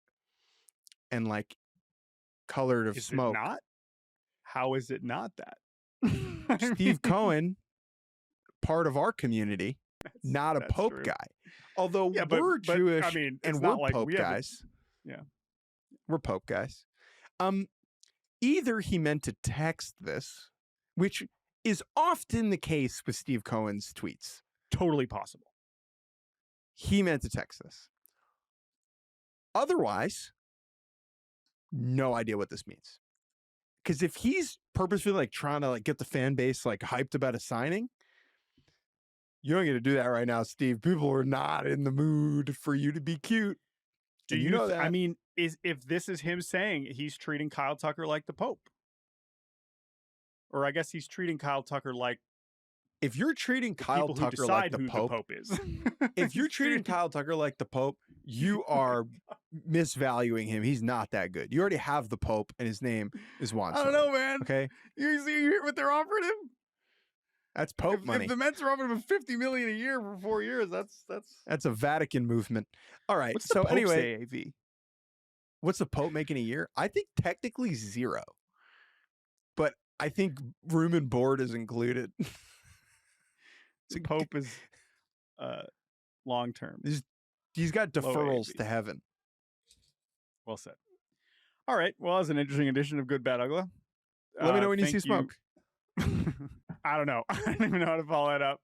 and like colored of smoke. It not? How is it not that? Steve Cohen, part of our community, not a Pope true. guy. Although we're Jewish and we're like Pope guys. Yeah. We're Pope guys. Either he meant to text this, which is often the case with Steve Cohen's tweets. Totally possible. He meant to text this. Otherwise, no idea what this means. Because if he's purposefully like trying to like get the fan base like hyped about a signing, you don't get to do that right now, Steve. People are not in the mood for you to be cute. Do you know that? I mean, if this is him saying he's treating Kyle Tucker like the Pope, or I guess he's treating Kyle Tucker like. If you're treating Kyle Tucker like the Pope is, if you're treating Kyle Tucker like the Pope, you are misvaluing him. He's not that good. You already have the Pope, and his name is Juan. I don't know, man. Okay, you hear what they're offering him? That's Pope money. If the Mets are offering him $50 million a year for 4 years, that's a Vatican movement. All right. What's the Pope's AAV? What's the Pope making a year? I think technically 0, but I think room and board is included. The Pope is long term. He's got deferrals to heaven. Well said. All right. Well, that's an interesting edition of Good, Bad, Uggla. Let me know when you see smoke. I don't know. I don't even know how to follow that up.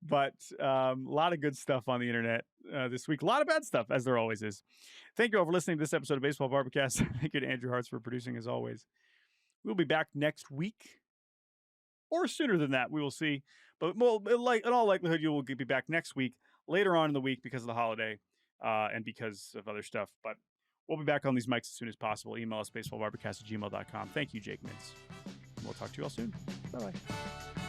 But a lot of good stuff on the internet this week. A lot of bad stuff, as there always is. Thank you all for listening to this episode of Baseball Barbacast. Thank you to Andrew Hartz for producing, as always. We'll be back next week. Or sooner than that. We will see. But in all likelihood, you will be back next week, later on in the week because of the holiday and because of other stuff. But we'll be back on these mics as soon as possible. Email us, baseballbarbacast@gmail.com. Thank you, Jake Mintz. We'll talk to you all soon. Bye-bye.